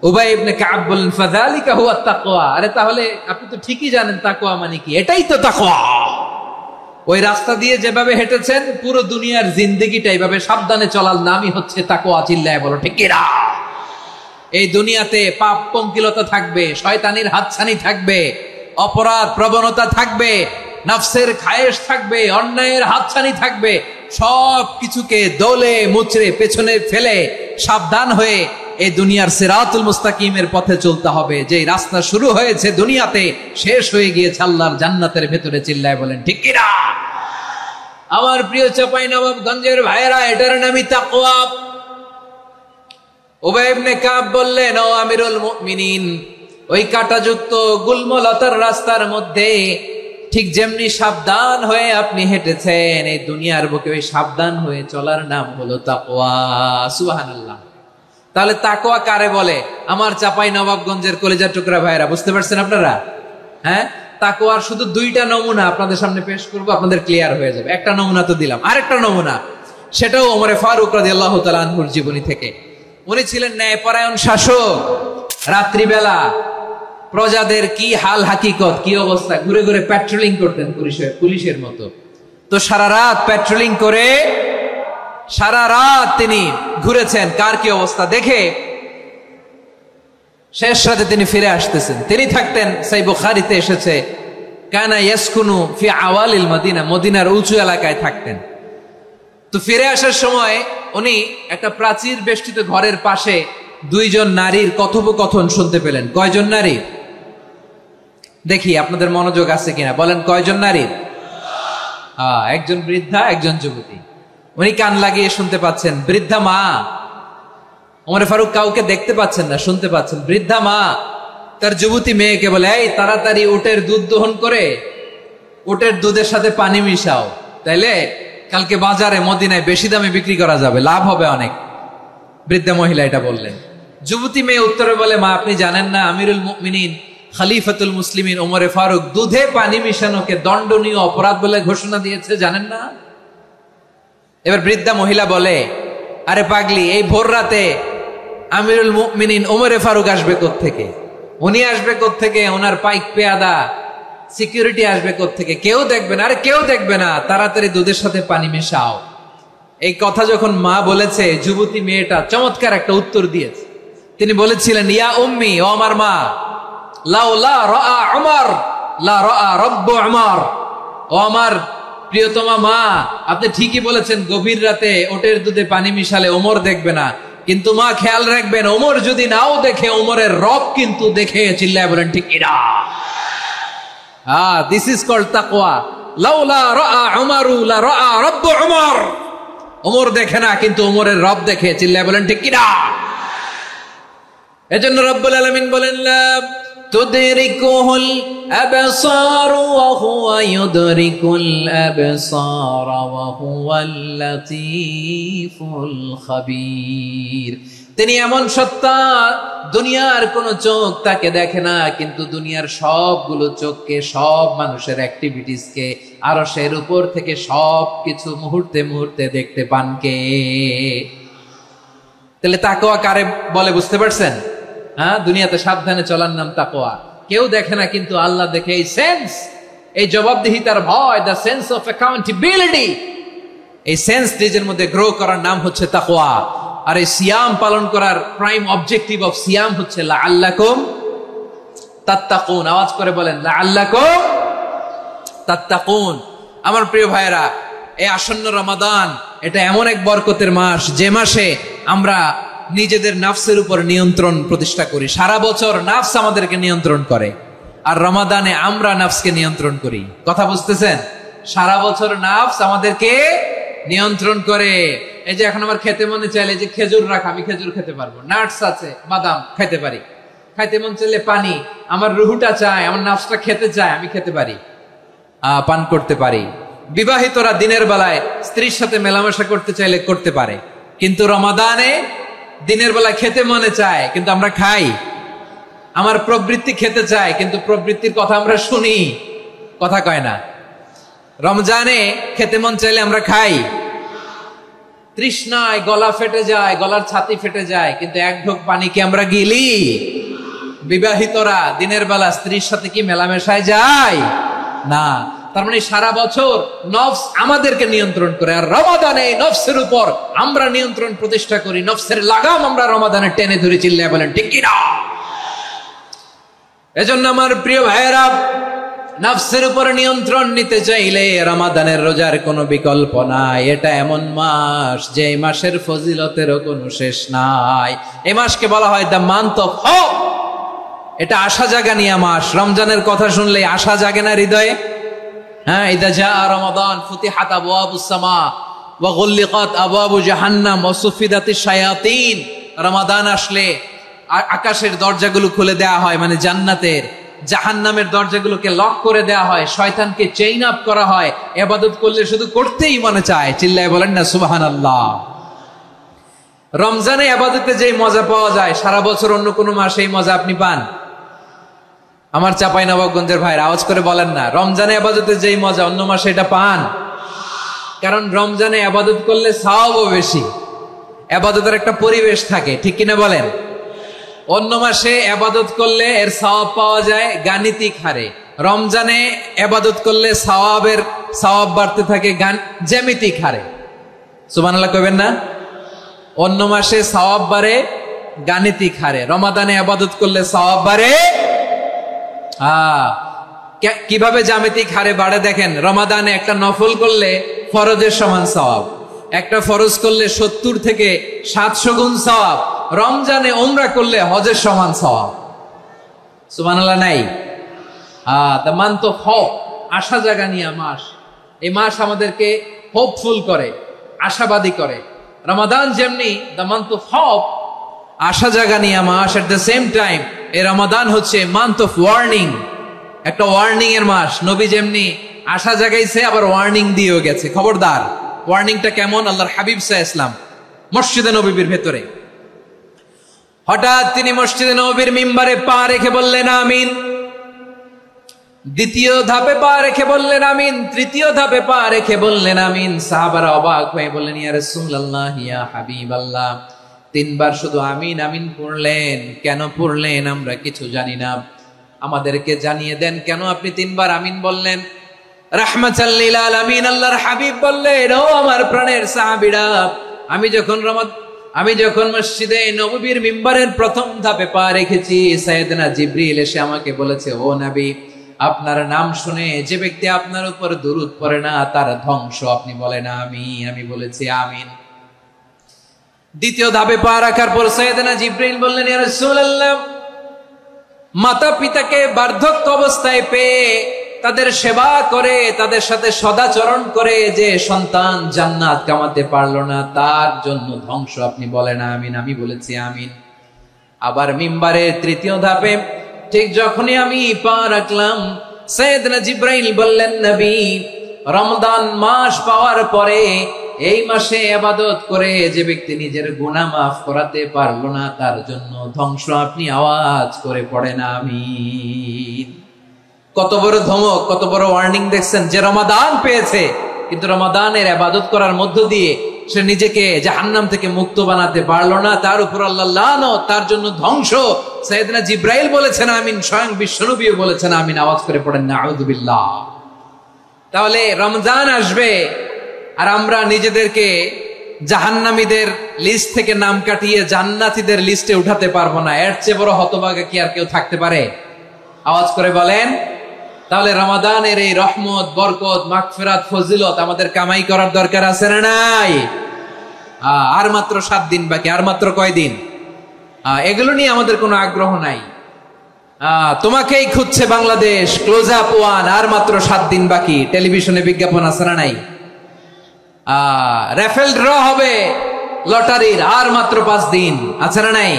উবাই ইবনে কাব বললেন, ফাযালিকা হুয়া তাকওয়া। আরে তাহলে আপনি তো ঠিকই জানেন তাকওয়া মানে কি, এটাই তো তাকওয়া। ওই রাস্তা দিয়ে যেভাবে হেঁটেছেন, পুরো দুনিয়ার জিন্দেগিটা এইভাবে সাবধানে চলার নামই হচ্ছে তাকওয়া। চিল্লায় বলো ঠিক কিনা? এই দুনিয়াতে পাপ পঙ্কিলতা থাকবে, শয়তানির হাতছানি থাকবে, অপরাধ প্রবণতা থাকবে, নফসের খায়েশ থাকবে, অন্যায়ের হাতছানি থাকবে। সব কিছুকে দোলে মুচড়ে পেছনে ফেলে সাবধান হয়ে এই দুনিয়ার সিরাতুল মুস্তাকিমের পথে চলতে হবে। যে রাস্তা শুরু হয়েছে দুনিয়াতে, শেষ হয়ে গিয়েছে আল্লাহর জান্নাতের ভেতরে। চিল্লায় বলেন ঠিক কিনা? আমার প্রিয় চাঁপাইনবাবগঞ্জের ভাইয়েরা, এটার নামই তাকওয়া। উবাই ইবনে কাব বললেন, ও আমিরুল মুমিনিন, ওই কাঁটাযুক্ত গুলমলতার রাস্তার মধ্যে ঠিক যেমনি সাবধান হয়ে আপনি হেঁটেছেন, এই দুনিয়ার বুকে ওই সাবধান হয়ে চলার নাম হলো তাকওয়া। সুবহানাল্লাহ। তাহলে তাকওয়া কারে বলে? আমার চাঁপাইনবাবগঞ্জের কলিজার টুকরা ভাইয়েরা, বুঝতে পারছেন আপনারা? হ্যাঁ, তাকওয়ার শুধু দুইটা নমুনা আপনাদের সামনে পেশ করব, আপনাদের ক্লিয়ার হয়ে যাবে। একটা নমুনা তো দিলাম, আরেকটা নমুনা, সেটাও ওমরে ফারুক রাদিয়াল্লাহু তাআলা আনহুর জীবনী থেকে। উনি ছিলেন ন্যায়পরায়ণ শাসক। রাত্রিবেলা প্রজাদের কি হাল হাকিকত, কি অবস্থা, ঘুরে ঘুরে প্যাট্রোলিং করতেন পুলিশের মতো। তো সারা রাত প্যাট্রোলিং করে সারা রাত তিনি ঘুরেছেন কার কি অবস্থা দেখে। শেষ রাতে তিনি ফিরে আসতেছেন। তিনি থাকতেন, সহিহ বুখারীতে এসেছে, কানা ইয়াসকুনু ফি আওয়ালিল মদিনা, মদিনার উঁচু এলাকায় থাকতেন। তো ফিরে আসার সময় উনি একটা প্রাচীর বেষ্টিত ঘরের পাশে দুইজন নারীর কথোপকথন শুনতে পেলেন। কয়জন নারী? দেখি আপনাদের মনোযোগ আছে কিনা, বলেন কয়জন নারী? একজন বৃদ্ধা, একজন যুবতী। উনি কান লাগিয়ে শুনতে পাচ্ছেন। বৃদ্ধা মা, ওমর ফারুক কাউকে দেখতে পাচ্ছেন না, শুনতে পাচ্ছেন। বৃদ্ধা মা তার যুবতী মেয়েকে বলে, এই তাড়াতাড়ি উটের দুধ দহন করে উটের দুধের সাথে পানি মিশাও, তাইলে কালকে বাজারে মদিনায় বেশি দামে বিক্রি করা যাবে, লাভ হবে অনেক। বৃদ্ধা মহিলা এটা বললেন। যুবতী মেয়ে উত্তরে বলে, মা আপনি জানেন না আমিরুল মুমিনিন খলিফাতুল মুসলিমিন ওমরে ফারুক দুধে পানি মিশানোকে দণ্ডনীয় অপরাধ বলে ঘোষণা দিয়েছে, জানেন না? এবার বৃদ্ধা মহিলা বলে, আরে পাগলি, এই ভোর রাতে আমিরুল মুমিনিন ওমরে ফারুক আসবে কোত্থেকে? উনি আসবে কোত্থেকে? ওনার পাইক পেয়াদা সিকিউরিটি আসবে কোত্থেকে? কেউ দেখবে না। আরে কেউ দেখবে না, তাড়াতাড়ি দুধের সাথে পানি মেশাও। এই কথা যখন মা বলেছে, যুবতী মেয়েটা চমৎকার একটা উত্তর দিয়েছে। তিনি বলেছিলেন, ইয়া উম্মি, ও আমার মা, লাউলা রাআ উমর লা রাআ রব্বু উমর। ও আমার প্রিয়তমা মা, আপনি ঠিকই বলেছেন, গভীর রাতে ওটের দুধে পানি মিশালে ওমর দেখবে না, কিন্তু মা খেয়াল রাখবেন, ওমর যদি নাও দেখে, ওমরের রব কিন্তু দেখে। চিল্লায় বলেন ঠিক কিনা? দিস ইজ কল্ড তাকওয়া। লাউলা রাআ উমরু লা রাআ রব্বু উমর। ওমর দেখে না, কিন্তু ওমরের রব দেখে। চিল্লায় বলেন ঠিক কিনা? এজন্য রব্বুল আলামিন বলেন, লা তুদরিকুহুল আবসার ওয়া হুয়া ইউদরিকুল আবসার ওয়া হুয়াল লাতীফুল খাবীর। তিনি এমন সত্তা, দুনিয়ার কোন চোখ তাকে দেখে না, কিন্তু দুনিয়ার সবগুলো চোখকে, সব মানুষের অ্যাক্টিভিটিসকে, আরশের উপর থেকে সবকিছু মুহূর্তে মুহূর্তে দেখতে পান কে? তাহলে তাকওয়া কারে বলে বুঝতে পারছেন? দুনিয়াতে সাবধানে চলার নাম তাকওয়া। কেউ দেখে না, কিন্তু আল্লাহ দেখে। এই সেন্স, এই জবাবদিহিতার ভয়, দ্য সেন্স অফ অ্যাকাউন্টেবিলিটি, এই সেন্স নিজের মধ্যে গ্রো করার নাম হচ্ছে তাকওয়া। আর এই সিয়াম পালন করার প্রাইম অবজেক্টিভ অফ সিয়াম হচ্ছে লাআল্লাকুম তাত্তাকুন। আওয়াজ করে বলেন, লাআল্লাকুম তাত্তাকুন। আমার প্রিয় ভাইয়েরা, এই আসন্ন রমাদান, এটা এমন এক বরকতের মাস, যে মাসে আমরা নিজেদের নাফসের উপর নিয়ন্ত্রণ প্রতিষ্ঠা করি। সারা বছর নাফস আমাদেরকে নিয়ন্ত্রণ করে, আর রমাদানে আমরা নাফসকে নিয়ন্ত্রণ করি। কথা বুঝতেছেন? সারা বছর নাফস আমাদেরকে নিয়ন্ত্রণ করে। এই যে এখন আমার খেতে মনে চাইলে যে খেজুর রাখা, আমি খেজুর খেতে পারবো, নাটস আছে, বাদাম খেতে পারি। খাইতে মন চাইলে পানি, আমার রুহুটা চায়, আমার নাফসটা খেতে চায়, আমি খেতে পারি, পান করতে পারি। বিবাহিতরা দিনের বেলায় স্ত্রীর সাথে মেলামেশা করতে চাইলে করতে পারে, কিন্তু রমাদানে দিনের বেলায় খেতে মনে চায় কিন্তু আমরা খাই। আমার প্রবৃত্তি খেতে চায় কিন্তু প্রবৃত্তির কথা আমরা শুনি, কথা কয় না। রমজানে খেতে মন চাইলে আমরা খাই, তৃষ্ণায় গলা ফেটে যায়, গলার ছাতি ফেটে যায়, কিন্তু এক ঢোক পানি কি আমরা গিলি? বিবাহিতরা দিনের বেলা স্ত্রীর সাথে কি মেলামেশায় যায় না। তার মানে সারা বছর নফস আমাদেরকে নিয়ন্ত্রণ করে, আর রমাদানে নফসের উপর আমরা নিয়ন্ত্রণ প্রতিষ্ঠা করি। নফসের লাগাম আমরা রমাদানে টেনে ধরে চিল্লায় বলেন ঠিক কি না? এজন্য আমার প্রিয় ভাইয়েরা, নফসের উপর নিয়ন্ত্রণ নিতে চাইলে রমাদানের রোজার কোনো বিকল্প নাই। এটা এমন মাস যে এই মাসের ফজিলতেরও কোনো শেষ নাই। এই মাসকে বলা হয় দ্য মান্থ অফ হোপ। এটা আশা জাগানিয়া মাস। রমজানের কথা শুনলে আশা জাগে না হৃদয়ে? হ্যাঁ, ইদা জাআ রমাদান ফুতিহাত আবওয়াবুস সামা ওয়া গুল্লিকাত আবওয়াবু জাহান্নাম ওয়া সুফিদাতিশ শায়াতিন। রমাদান আসলে আকাশের দরজাগুলো খুলে দেয়া হয়, মানে জান্নাতের। জাহান্নামের দরজাগুলোকে লক করে দেয়া হয়, শয়তানকে চেইন আপ করা হয়। ইবাদত করলে শুধু করতেই মনে চায়, চিল্লায় বলেন না সুবহানাল্লাহ। রমজানে ইবাদতে যেই মজা পাওয়া যায়, সারা বছর অন্য কোনো মাসে এই মজা আপনি পান? আমার চাঁপাইনবাবগঞ্জের ভাইরা আওয়াজ করে বলেন না, রমজানে ইবাদতে যেই মজা অন্য মাসে এটা পান? কারণ রমজানে ইবাদত করলে সওয়াবও বেশি, ইবাদতের একটা পরিবেশ থাকে, ঠিক কিনা বলেন? অন্য মাসে ইবাদত করলে এর সওয়াব পাওয়া যায় গাণিতিক হারে, রমজানে ইবাদত করলে সওয়াব বাড়তে থাকে জ্যামিতিক হারে। সুবহানাল্লাহ কইবেন না? অন্য মাসে সওয়াব বাড়ে গাণিতিক হারে, রমাদানে ইবাদত করলে সওয়াব বাড়ে কিভাবে জ্যামিতিক হারে বাড়ে দেখেন। রমাদানে একটা নফল করলে ফরজের সমান সওয়াব, একটা ফরজ করলে 70 থেকে 700 গুণ সওয়াব। রমজানে উমরা করলে হজের সমান সওয়াব। সুবহানাল্লাহ নাই? দ্য মান্থ অফ হোপ, আশা জাগানিয়া মাস। এই মাস আমাদেরকে হোপফুল করে, আশাবাদী করে। রমাদান যেমনি দ্য মান্থ অফ হোপ, আশা জাগানিয়া মাস, এট দ্য সেম টাইম এই রমাদান হচ্ছে মান্থ অফ ওয়ার্নিং, একটা ওয়ার্নিং এর মাস। নবী যেমনি আশা জাগাইছে, আবার ওয়ার্নিং দিয়েও গেছে, খবরদার। ওয়ার্নিংটা কেমন? আল্লাহর হাবিব সাল্লাল্লাহু আলাইহি ওয়াসাল্লাম মসজিদে নববীর ভেতরে, হঠাৎ তিনি মসজিদে নববীর মিম্বারে পা রেখে বললেন আমিন। দ্বিতীয় ধাপে পা রেখে বললেন আমিন, তৃতীয় ধাপে পা রেখে বললেন আমিন। সাহাবারা অবাক হয়ে বললেন ইয়া রাসূলুল্লাহ, ইয়া হাবিবাল্লাহ, 3 বার শুধু আমিন আমিন পড়লেন, কেন পড়লেন আমরা কিছু জানি না, আমাদেরকে জানিয়ে দেন কেন আপনি 3 বার আমিন বললেন। রাহমাতাল লিল আলামিন আল্লাহর হাবিব বললেন, ও আমার প্রাণের সাহাবীরা, আমি যখন মসজিদে নববীর মিম্বারের প্রথম ধাপে পা রেখেছি, সাইয়েদনা জিবরিল এসে আমাকে বলেছে, ও নবী, আপনার নাম শুনে যে ব্যক্তি আপনার উপর দুরূদ পড়ে না তার ধ্বংস। আপনি বলেন আমিন। আমি বলেছি আমিন। দ্বিতীয় ধাপে পা রাখার পর সাইয়েদনা জিবরিল বললেন, ইয়া রাসূলুল্লাহ, মাতা পিতাকে বার্ধক্য অবস্থায় পেয়ে তাদের সেবা করে, তাদের সাথে সদাচরণ করে যে সন্তান জান্নাত কামাতে পারলো না, তার জন্য ধ্বংস। আপনি বলেন আমিন। আমি বলেছি আমিন। আবার মিম্বারের তৃতীয় ধাপে ঠিক যখনই আমি পা রাখলাম, সাইয়েদনা জিবরাইল বললেন, নবী, রমজান মাস পাওয়ার পরে এই মাসে ইবাদত করে যে ব্যক্তি নিজের গুনাহ মাফ করাতে পারলো না, তার জন্য ধ্বংস। আপনি আওয়াজ করে পড়েন আমিন। কত বড় ধমক, কত বড় ওয়ার্নিং দেখছেন। যে রমাদান পেয়েছে কিন্তু রমাদানের ইবাদত করার মধ্য দিয়ে সে নিজেকে জাহান্নাম থেকে মুক্ত বানাতে পারলো না, তার উপর আল্লাহ লানত, তার জন্য ধ্বংস। সাইয়েদনা জিবরাইল বলেছেন আমিন, স্বয়ং বিশ্বনবীও বলেছেন আমিন। আওয়াজ করে পড়েন নাউযু বিল্লাহ। তাহলে রমজান আসবে আর আমরা নিজেদেরকে জাহান্নামীদের লিস্ট থেকে নাম কাটিয়ে জান্নাতীদের লিস্টে উঠাতে পারবো না। এর চেয়ে বড় হতভাগা কি আর কেউ থাকতে পারে? আওয়াজ করে বলেন। তাহলে রমাদানের এই রহমত, বরকত, মাগফিরাত, ফজিলত আমাদের কামাই করার দরকার আছে না নাই? আর মাত্র 7 দিন বাকি। আর মাত্র কয়দিন? এগুলো নিয়ে আমাদের কোনো আগ্রহ নাই। তোমাকেই খুঁজছে বাংলাদেশ, ক্লোজ আপ 1, আর মাত্র 7 দিন বাকি। টেলিভিশনে বিজ্ঞাপন আছে না নাই? রাফেল ড্র হবে লটারির, আর মাত্র 5 দিন, আছে না নাই?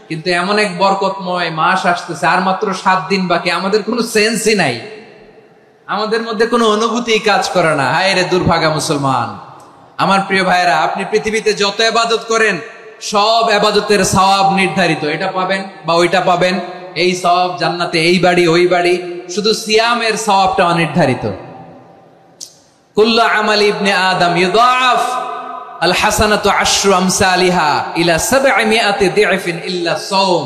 কিন্তু এমন এক বরকতময় মাস আসতেছে, আর মাত্র 7 দিন বাকি, আমাদের কোনো সেন্সই নাই, আমাদের মধ্যে কোনো অনুভূতি কাজ করে না। হায় রে দুর্ভাগা মুসলমান। আমার প্রিয় ভাইরা, আপনি পৃথিবীতে যত ইবাদত করেন সব ইবাদতের সওয়াব নির্ধারিত, এটা পাবেন বা ওইটা পাবেন, এই সওয়াব জান্নাতে, এই বাড়ি ওই বাড়ি। শুধু সিয়ামের সওয়াবটা অনির্ধারিত। কুল্লু আমালি ইবনে আদম ইউদাফ আল হাসানাতু আশরু আমসালিহা ইলা 700 দি'ফিন ইল্লা সাওম।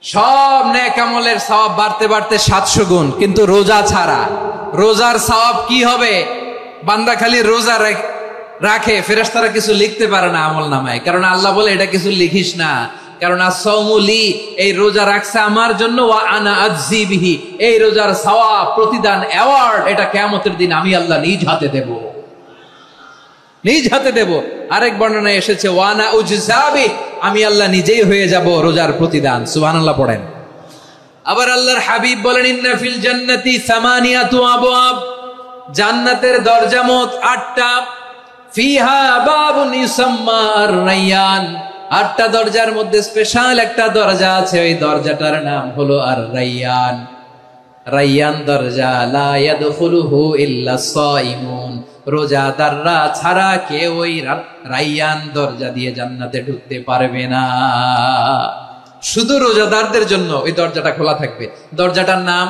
সব নেক আমলের সওয়াব বাড়তে বাড়তে 700 গুণ, কিন্তু রোজা ছাড়া। রোজার সওয়াব কি হবে? বান্দা খালি রোজা রাখে, ফেরেশতারা কিছু লিখতে পারে না আমলনামায়, কারণ আল্লাহ বলে এটা কিছু লিখিস না, কারণ as-সাওমুলি, এই রোজা রাখছে আমার জন্য, ওয়া আনা আজজি বিহি, এই রোজার সওয়াব, প্রতিদান, অ্যাওয়ার্ড, এটা কিয়ামতের দিন আমি আল্লাহ নিজ হাতে দেব, নিজ হাতে দেব। আরেক বর্ণনায় এসেছে ওয়া আনা উজজাবি, আমি আল্লাহ নিজেই হয়ে যাব রোজার প্রতিদান। সুবহানাল্লাহ পড়েন। আবার আল্লাহর হাবিব বলেন ইন্না ফিল জান্নাতি 8 আবওয়াব, জান্নাতের দরজা মোট 8টা। ফিহা বাবুন ইউসাম্মা আর-রায়্যান, 8টা দরজার মধ্যে স্পেশাল একটা দরজা আছে, ওই দরজাটার নাম হলো আর-রায়্যান। রায়্যান দরজা, লা ইয়াদখুলুহু ইল্লা সাইমুন, রোজাদাররা ছাড়া কেউ ওই রায়্যান দরজা দিয়ে জান্নাতে ঢুকতে পারবে না। শুধু রোজাদারদের জন্য ওই দরজাটা খোলা থাকবে। দরজাটার নাম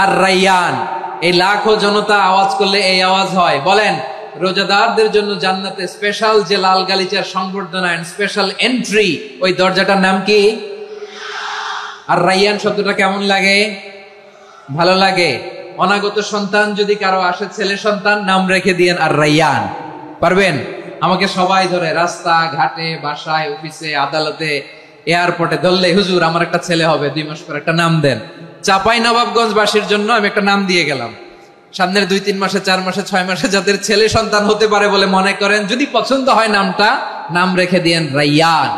আর-রায়্যান। এই লাখো জনতা আওয়াজ করলে এই আওয়াজ হয়। বলেন, রোজাদারদের জন্য জান্নাতে স্পেশাল যে লাল গালিচার সংবর্ধনা, স্পেশাল এন্ট্রি, ওই দরজাটার নাম কি? আর-রায়্যান শব্দটা কেমন লাগে? ভালো লাগে। অনাগত সন্তান যদি কারো আসে, ছেলে সন্তান, নাম রেখে দিয়েন আর-রায়্যান। পারবেন? আমাকে সবাই ধরে রাস্তা ঘাটে, বাসায়, অফিসে, আদালতে, এয়ারপোর্টে ধরলে, হুজুর আমার একটা ছেলে হবে 2 মাস পর, একটা নাম দেন। চাপাই নবাবগঞ্জবাসীর জন্য আমি একটা নাম দিয়ে গেলাম। সামনের 2-3 মাসে, 4 মাসে, 6 মাসে যাদের ছেলে সন্তান হতে পারে বলে মনে করেন, যদি পছন্দ হয় নামটা, নাম রেখে দিয়েন রায়্যান।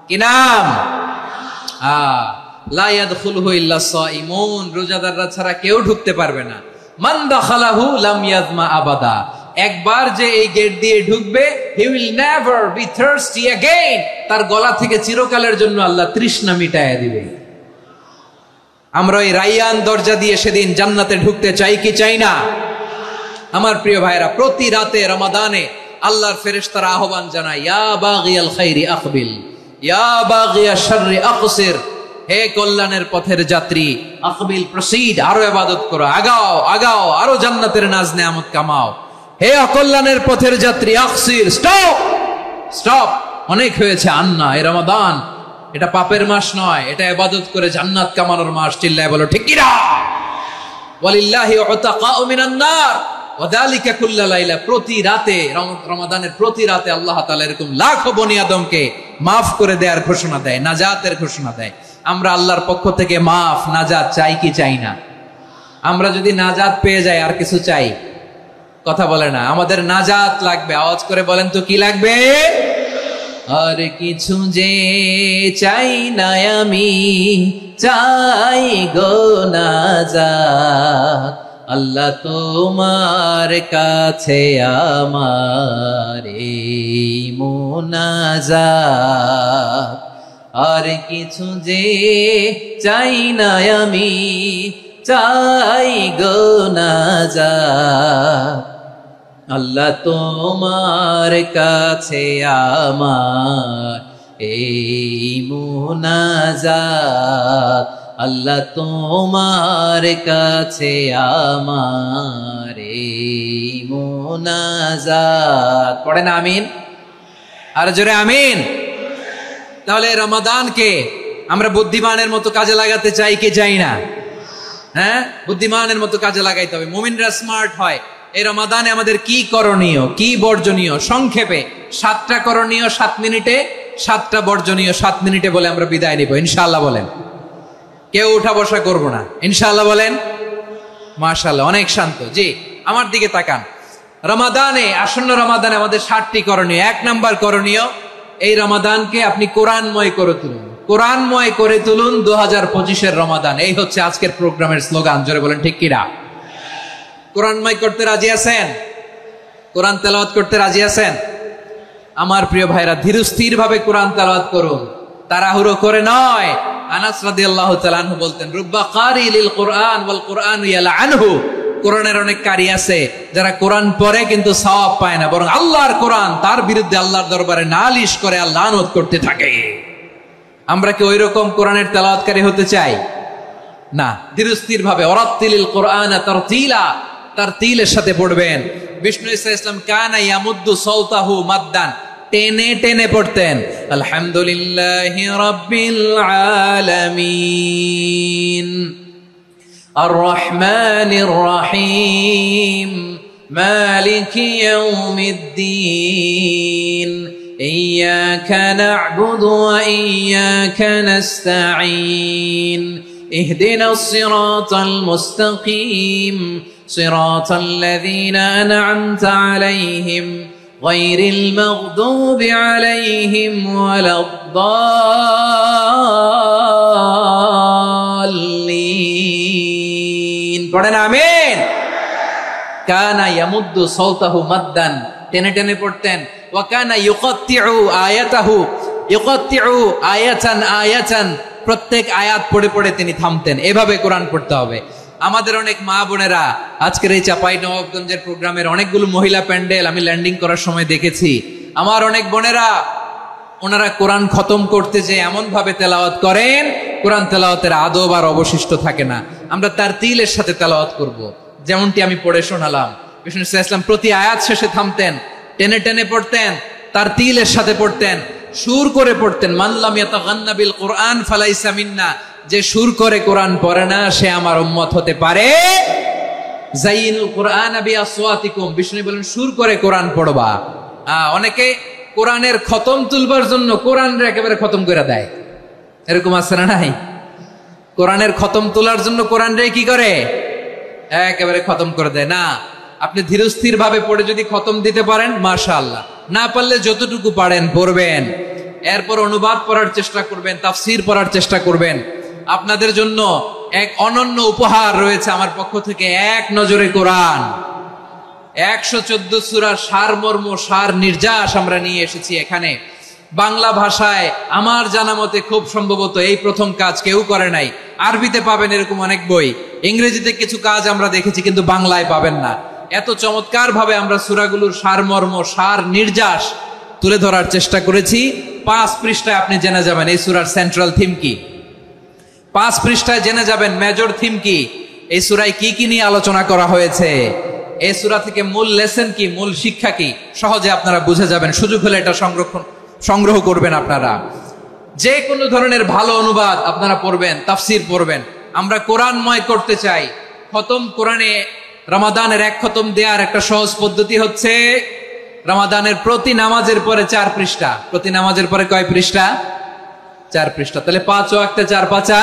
কি নাম? লা ইয়াদখুলুহু ইল্লা সাইমুন, রোজাদাররা ছাড়া কেউ ঢুকতে পারবে না। মান দাখালাহু লাম ইয়াজমা আবাদা, একবার যে এই গেট দিয়ে ঢুকবে, he will never be thirsty again, তার গলা থেকে চিরকালের জন্য আল্লাহ তৃষ্ণা মিটায়া দিবে। আমরা ওই রায়্যান দরজা দিয়ে সেদিন জান্নাতে ঢুকতে চাই কি চাই না? আমার প্রিয় ভাইরা, প্রতি রাতে রমাদানে আল্লাহর ফেরেশতারা আহ্বান জানায়, ইয়া বাগিয়াল খাইরি আকবিল, ইয়া বাগিয়াশ শাররি আকসির, হে কল্যাণের পথের যাত্রী, আকবিল, প্রসিড, আরো ইবাদত করো, আগাও আগাও, আরো জান্নাতের নাজ নেয়ামত কামাও। হে অকল্যাণের পথের যাত্রী, আকসির, স্টপ স্টপ, অনেক হয়েছে। আন্না, এই রমাদান এটা পাপের মাস নয়, এটা ইবাদত করে জান্নাত কামানোর মাস। চিল্লায় বলো ঠিক কিনা? ওয়ালিল্লাহি উতাকাউ মিনান নার ওয়া যালিকা কুল্লা লাইলা, প্রতি রাতে, রমাদানের প্রতি রাতে আল্লাহ তাআলা এরকম লাখো বনি আদমকে মাফ করে দেওয়ার ঘোষণা দেয়, নাজাতের ঘোষণা দেয়। আমরা আল্লাহর পক্ষ থেকে মাফ, নাজাত চাই কি চাই না? আমরা যদি নাজাত পেয়ে যাই, আর কিছু চাই? কথা বলে না। আমাদের নাজাত লাগবে। আওয়াজ করে বলেন তো কি লাগবে? আর কিছু যে চাই না আমি, চাই গো নাজাত, আল্লাহ তোমার কাছে আমার এই মুনাজাত। আর কিছু যে চাই না আমি, চাই গো নাজাত, আল্লাহ তোমার কাছে আমার এই মুনাজাত, আল্লাহ তোমার কাছে আমার এই মুনাজাত। পড়েন আমিন, আর জোরে আমিন। তাহলে রমাদানকে আমরা বুদ্ধিমানের মতো কাজে লাগাতে চাই কি চাই না? হ্যাঁ, বুদ্ধিমানের মতো কাজে লাগাইতে হবে। মুমিনরা স্মার্ট হয়। এই রমাদানে আমাদের কি করণীয়, কি বর্জনীয়, সংক্ষেপে 7টা করণীয় 7 মিনিটে, 7টা বর্জনীয় 7 মিনিটে বলে আমরা বিদায় নিব ইনশাআল্লাহ। বলেন, কেউ উঠা বসা করব না ইনশাআল্লাহ। বলেন মাশাআল্লাহ, অনেক শান্ত। জি, আমার দিকে তাকান। রমাদানে, আসন্ন রমাদানে আমাদের 7টি করণীয়। 1 নাম্বার করণীয়, এই রমাদানকে আপনি কোরআনময় করে তুলুন। কোরআনময় করে তুলুন 2025-এর রমাদান। এই হচ্ছে আজকের প্রোগ্রামের স্লোগান। জোরে বলেন ঠিক কিনা? কোরআনময় করতে রাজি আছেন? কোরআন তেলাওয়াত করতে রাজি আছেন? আমার প্রিয় ভাইরা ধীরস্থির ভাবে কোরআন তেলাওয়াত করুন, তাড়াহুড়ো করে নয়। আনাস রাদিয়াল্লাহু তাআলা আনহু বলতেন, রুব্বা কারি লিল কুরআন ওয়াল কুরআনু ইয়ালআনহু। কোরআনের অনেক কারি আছে যারা কোরআন পড়ে কিন্তু সওয়াব পায় না, বরং আল্লাহর কোরআন তার বিরুদ্ধে আল্লাহর দরবারে নালিশ করে আর লানত করতে থাকে। আমরা কি ওইরকম কোরআনের তেলাওয়াতকারী হতে চাই? না। ধীরস্থির ভাবে ওয়ারাত্তিলিল কুরআনা তারতিলা, তারতিলের সাথে পড়বেন। বিষ্ণু ইসা ইসলাম কানা ইয়ামুদ্দু সাওতাহু মাদ্দান, টেনে টেনে পড়তেন। আলহামদুলিল্লাহি রাব্বিল আলামিন আর রহমানির রহিম মালিকি ইয়াউমিদ্দিন ইয়্যাকা না'বুদু ওয়া ইয়্যাকা নাস্তাঈন ইহদিনাস সিরাতাল মুস্তাকিম সিরাতাল লাযীনা আন'আমতা আলাইহিম গায়রিল মাগদুবি আলাইহিম ওয়ালাদ-দাল্লিন। পড়েন আমিন। কানা ইয়ামুদ্দু সাওতাহু মাদ্দান, টেনে টেনে পড়তেন। ওয়া কানা ইউকাত্তিউ আয়াতাহু, ইউকাত্তিউ আয়াতান আয়াতান, প্রত্যেক আয়াত পড়ে পড়ে তিনি থামতেন। এভাবে কোরআন পড়তে হবে। আমাদের অনেক মা বোনেরা আজকের এই চাঁপাইনবাবগঞ্জের প্রোগ্রামের অনেকগুলো মহিলা প্যান্ডেল আমি ল্যান্ডিং করার সময় দেখেছি। আমার অনেক বোনেরা ওনারা কোরআন খতম করতে যে এমন ভাবে তেলাওয়াত করেন, কোরআন তেলাওয়াতের আদব আর অবশিষ্ট থাকে না। আমরা তারতিলের সাথে তেলাওয়াত করব, যেমনটি আমি পড়ে শোনালাম। বিষ্ণু ইসলাম প্রতি আয়াত শেষে থামতেন, টেনে টেনে পড়তেন, তারতিলের সাথে পড়তেন, সুর করে পড়তেন। মান লাম ইয়াতাগান্না বিল কুরআন ফালাইসা মিন্না, যে সুর করে কোরআন পড়ে না সে আমার উম্মত হতে পারে। যাইনুল কুরআন বিআসওয়াতিকুম, বিষ্ণু বলেন সুর করে কোরআন পড়বা। অনেকে কোরআনের খতম তুলবার জন্য কোরআনরে একেবারে খতম করে দেয়, এরকম আছে না নাই? কোরআনের খতম তোলার জন্য কোরআনরে কি করে? একেবারে খতম করে দেয়। না, আপনি ধীরস্থির ভাবে পড়ে যদি খতম দিতে পারেন মাশাআল্লাহ, না পারলে যতটুকু পারেন পড়বেন। এরপর অনুবাদ পড়ার চেষ্টা করবেন, তাফসীর পড়ার চেষ্টা করবেন। আপনাদের জন্য এক অনন্য উপহার রয়েছে আমার পক্ষ থেকে, এক নজরে কোরআন। 114 সূরার সারমর্ম, সার নির্যাস আমরা নিয়ে এসেছি এখানে বাংলা ভাষায়। আমার জানা মতে খুব সম্ভবত এই প্রথম কাজ, কেউ করে নাই। আরবিতে পাবেন এরকম অনেক বই, ইংরেজিতে কিছু কাজ আমরা দেখেছি, কিন্তু বাংলায় পাবেন না। এত চমৎকার ভাবে আমরা সূরাগুলোর সারমর্ম, সার নির্যাস তুলে ধরার চেষ্টা করেছি। 5 পৃষ্ঠায় আপনি জেনে যাবেন এই সূরার সেন্ট্রাল থিম কি। 5 পৃষ্ঠায় জেনে যাবেন মেজর থিম কি, এই সূরায় কি কি নিয়ে আলোচনা করা হয়েছে, এই সূরা থেকে মূল লেসন কি, মূল শিক্ষা কি, সহজে আপনারা বুঝে যাবেন। সুযোগ হলে এটা সংগ্রহ করবেন। আপনারা যে কোনো ধরনের ভালো অনুবাদ আপনারা পড়বেন, তাফসীর পড়বেন। আমরা কোরআনময় করতে চাই। খতম কোরআনে রমাদানের 1 খতম দেওয়ার একটা সহজ পদ্ধতি হচ্ছে, রমাদানের প্রতি নামাজের পরে 4 পৃষ্ঠা। প্রতি নামাজের পরে কয় পৃষ্ঠা? 4 পৃষ্ঠা। তাহলে 5 ওয়াক্তে 4 পাঁচা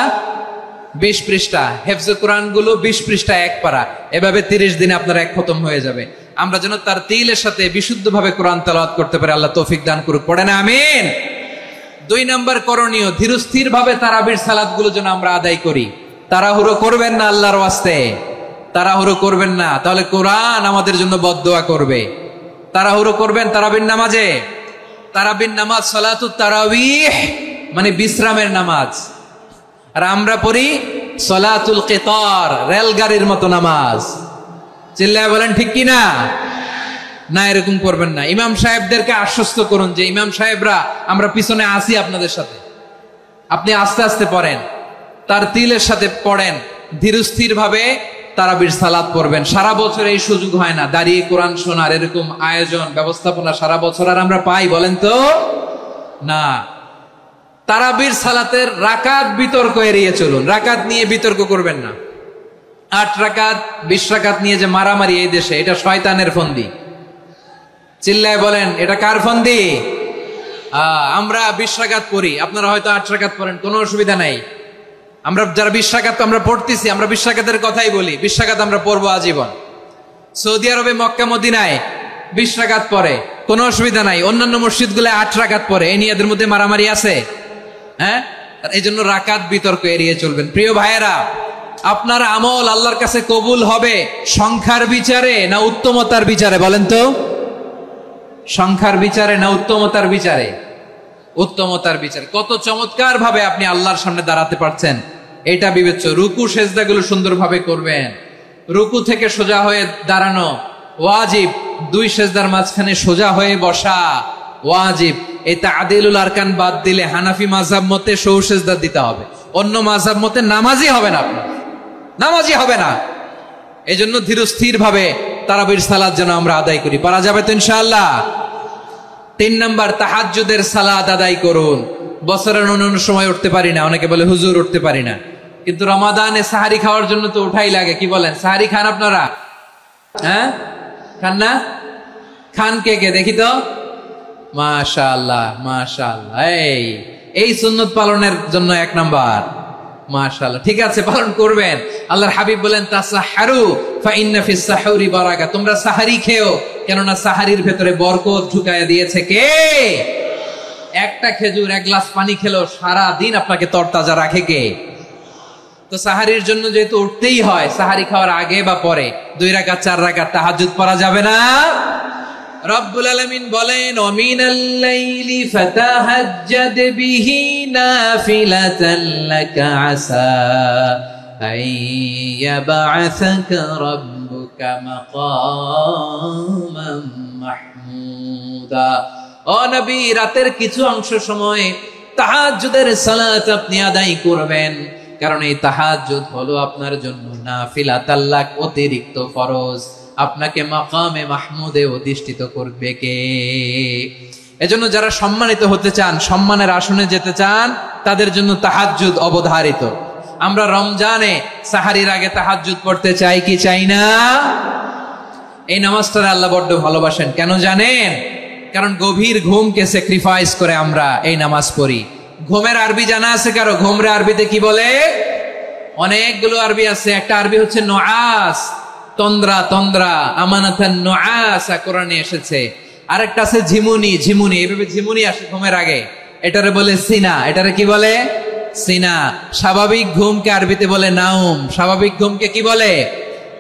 20 পৃষ্ঠা। হেফজে কোরআন গুলো 20 পৃষ্ঠা 1 পারা। এভাবে 30 দিনে আপনার 1 খতম হয়ে যাবে। আমরা যেন তারতিলের সাথে বিশুদ্ধভাবে কোরআন তেলাওয়াত করতে পারি, আল্লাহ তৌফিক দান করুক। পড়েন আমিন। 2 নম্বর করণীয়, ধীরস্থির ভাবে তারাবির সালাত গুলো যেন আমরা আদায় করি। তাড়াহুড়ো করবেন না, আল্লাহর ওয়াস্তে তাড়াহুড়ো করবেন না, তাহলে কোরআন আমাদের জন্য বদদোয়া করবে। তাড়াহুড়ো করবেন তারাবির নামাজে। তারাবির নামাজ সালাতুত তারাবিহ মানে বিশ্রামের নামাজ, আর আমরা পড়ি সালাতুল কিতার, রেলগাড়ির মতো নামাজ। চিল্লায় বলেন ঠিক কি না? না, এরকম করবেন না। ইমাম সাহেবদেরকে আশ্বস্ত করুন যে ইমাম সাহেবরা আমরা পিছনে আসি আপনাদের সাথে, আপনি আস্তে আস্তে পড়েন, তারতিলের সাথে পড়েন, ধীরস্থির ভাবে তারাবির সালাত পড়বেন। সারা বছর এই সুযোগ হয় না দাঁড়িয়ে কোরআন শোনার, এরকম আয়োজন ব্যবস্থাপনা সারা বছর আর আমরা পাই বলেন তো? না। তারাবির সালাতের রাকাত বিতর্ক এড়িয়ে চলুন। রাকাত নিয়ে বিতর্ক করবেন না। 8 রাকাত 20 রাকাত নিয়ে যে মারামারি এই দেশে, এটা শয়তানের ফন্দি। চিল্লায় বলেন এটা কার ফন্দি? আমরা 20 রাকাত পড়ি, আপনারা হয়তো 8 রাকাত পড়েন, কোনো অসুবিধা নাই। আমরা যারা 20 রাকাত আমরা পড়তেছি, আমরা 20 রাকাতের কথাই বলি। 20 রাকাত আমরা পড়বো আজীবন। সৌদি আরবে মক্কা মদিনায় 20 রাকাত পড়ে, কোনো অসুবিধা নাই। অন্যান্য মসজিদগুলো 8 রাকাত পড়ে, এই নিয়ে এদের মধ্যে মারামারি আছে? হ্যাঁ, এই জন্য রাকাত বিতর্ক এড়িয়ে চলবেন। প্রিয় ভাইয়েরা, আপনার আমল আল্লাহর কাছে কবুল হবে সংখ্যার বিচারে না উত্তমতার বিচারে বলেন তো? সংখ্যার বিচারে না উত্তমতার বিচারে? উত্তমতার বিচারে। কত চমৎকার ভাবে আপনি আল্লাহর সামনে দাঁড়াতে পারছেন এটা বিবেচ্য। রুকু সেজদাগুলো সুন্দরভাবে করবেন, রুকু থেকে সোজা হয়ে দাঁড়ানো ওয়াজিব, দুই সেজদার মাঝখানে সোজা হয়ে বসা ওয়াজিব। এই তা'দিলুল আরকান বাদ দিলে হানাফি মাযহাব মতে সৌ সেজদা দিতে হবে, অন্য মাযহাব মতে নামাজই হবে না, আপনার নামাজই হবে না। এজন্য ধীরস্থির ভাবে তারাবির সালাত যেন আমরা আদায় করি। পারা যাবে তো ইনশাআল্লাহ? 3 নাম্বার, তাহাজ্জুদের সালাত আদায় করুন। বছরের অন্য সময় উঠতে পারি না, অনেকে বলে হুজুর উঠতে পারি না, কিন্তু রমাদানে সাহারি খাওয়ার জন্য তো উঠাই লাগে। কি বলেন, সাহারি খান আপনারা? হ্যাঁ, খান না? খান কে কে দেখি তো? মাশাআল্লাহ মাশাআল্লাহ। এই সুন্নত পালনের জন্য 1 নাম্বার। মাশাআল্লাহ, ঠিক আছে, পালন করবেন। আল্লাহর হাবিব বলেন তাসাহহারু ফা ইন্না ফিস সাহুরি বারাকা, তোমরা সাহারি খেও, কেননা সাহারির ভেতরে বরকত ঢুকায়া দিয়েছে কে? একটা খেজুর, 1 গ্লাস পানি খেলো সারা দিন আপনাকে তরতাজা রাখে কে? তো সাহারির জন্য যেহেতু উঠতেই হয়, সাহারি খাওয়ার আগে বা পরে 2 রাকাত 4 রাকাত তাহাজ্জুদ পড়া যাবে না? রব্বুল আলামিন বলেন ওয়ামিনাল লাইলি ফাতাহাজ্জাদ বিহি নাফিলাতান লাকা আসা আইয়াবআসাকা রাব্বুকা মাকামান মাহমুদা। ও নবী, রাতের কিছু অংশ সময় তাহাজ্জুদের সালাত আপনি আদায় করবেন, কারণ এই তাহাজ্জুদ হলো আপনার জন্য নাফিলাতাল লাক, অতিরিক্ত ফরজ। আপনাকে মাকামে মাহমুদে অধিষ্ঠিত করবে কে? এজন্য যারা সম্মানিত হতে চান, সম্মানের আসনে যেতে চান, তাদের জন্য তাহাজ্জুদ অবধারিত। আমরা রমজানে সাহারির আগে তাহাজ্জুদ পড়তে চাই কি চাই না? এই নামাজটা আল্লাহ বড্ড ভালোবাসেন। কেন জানেন? কারণ গভীর ঘুমকে স্যাক্রিফাইস করে আমরা এই নামাজ পড়ি। ঘুমের আরবি জানা আছে কারো? ঘুমরে আরবিতে কি বলে? অনেকগুলো আরবি আছে। একটা আরবি হচ্ছে নুআস, তন্দ্রা, তন্দ্রা, আমানাতান নুআসা কোরআনে এসেছে। আরেকটা আছে ঝিমুনি, ঝিমুনি, এইভাবে ঝিমুনি আসে ঘুমের আগে, এটারে বলে সিনা। এটারে কি বলে? সিনা। স্বাভাবিক ঘুমকে আরবিতে বলে নাউম। স্বাভাবিক ঘুমকে কি বলে?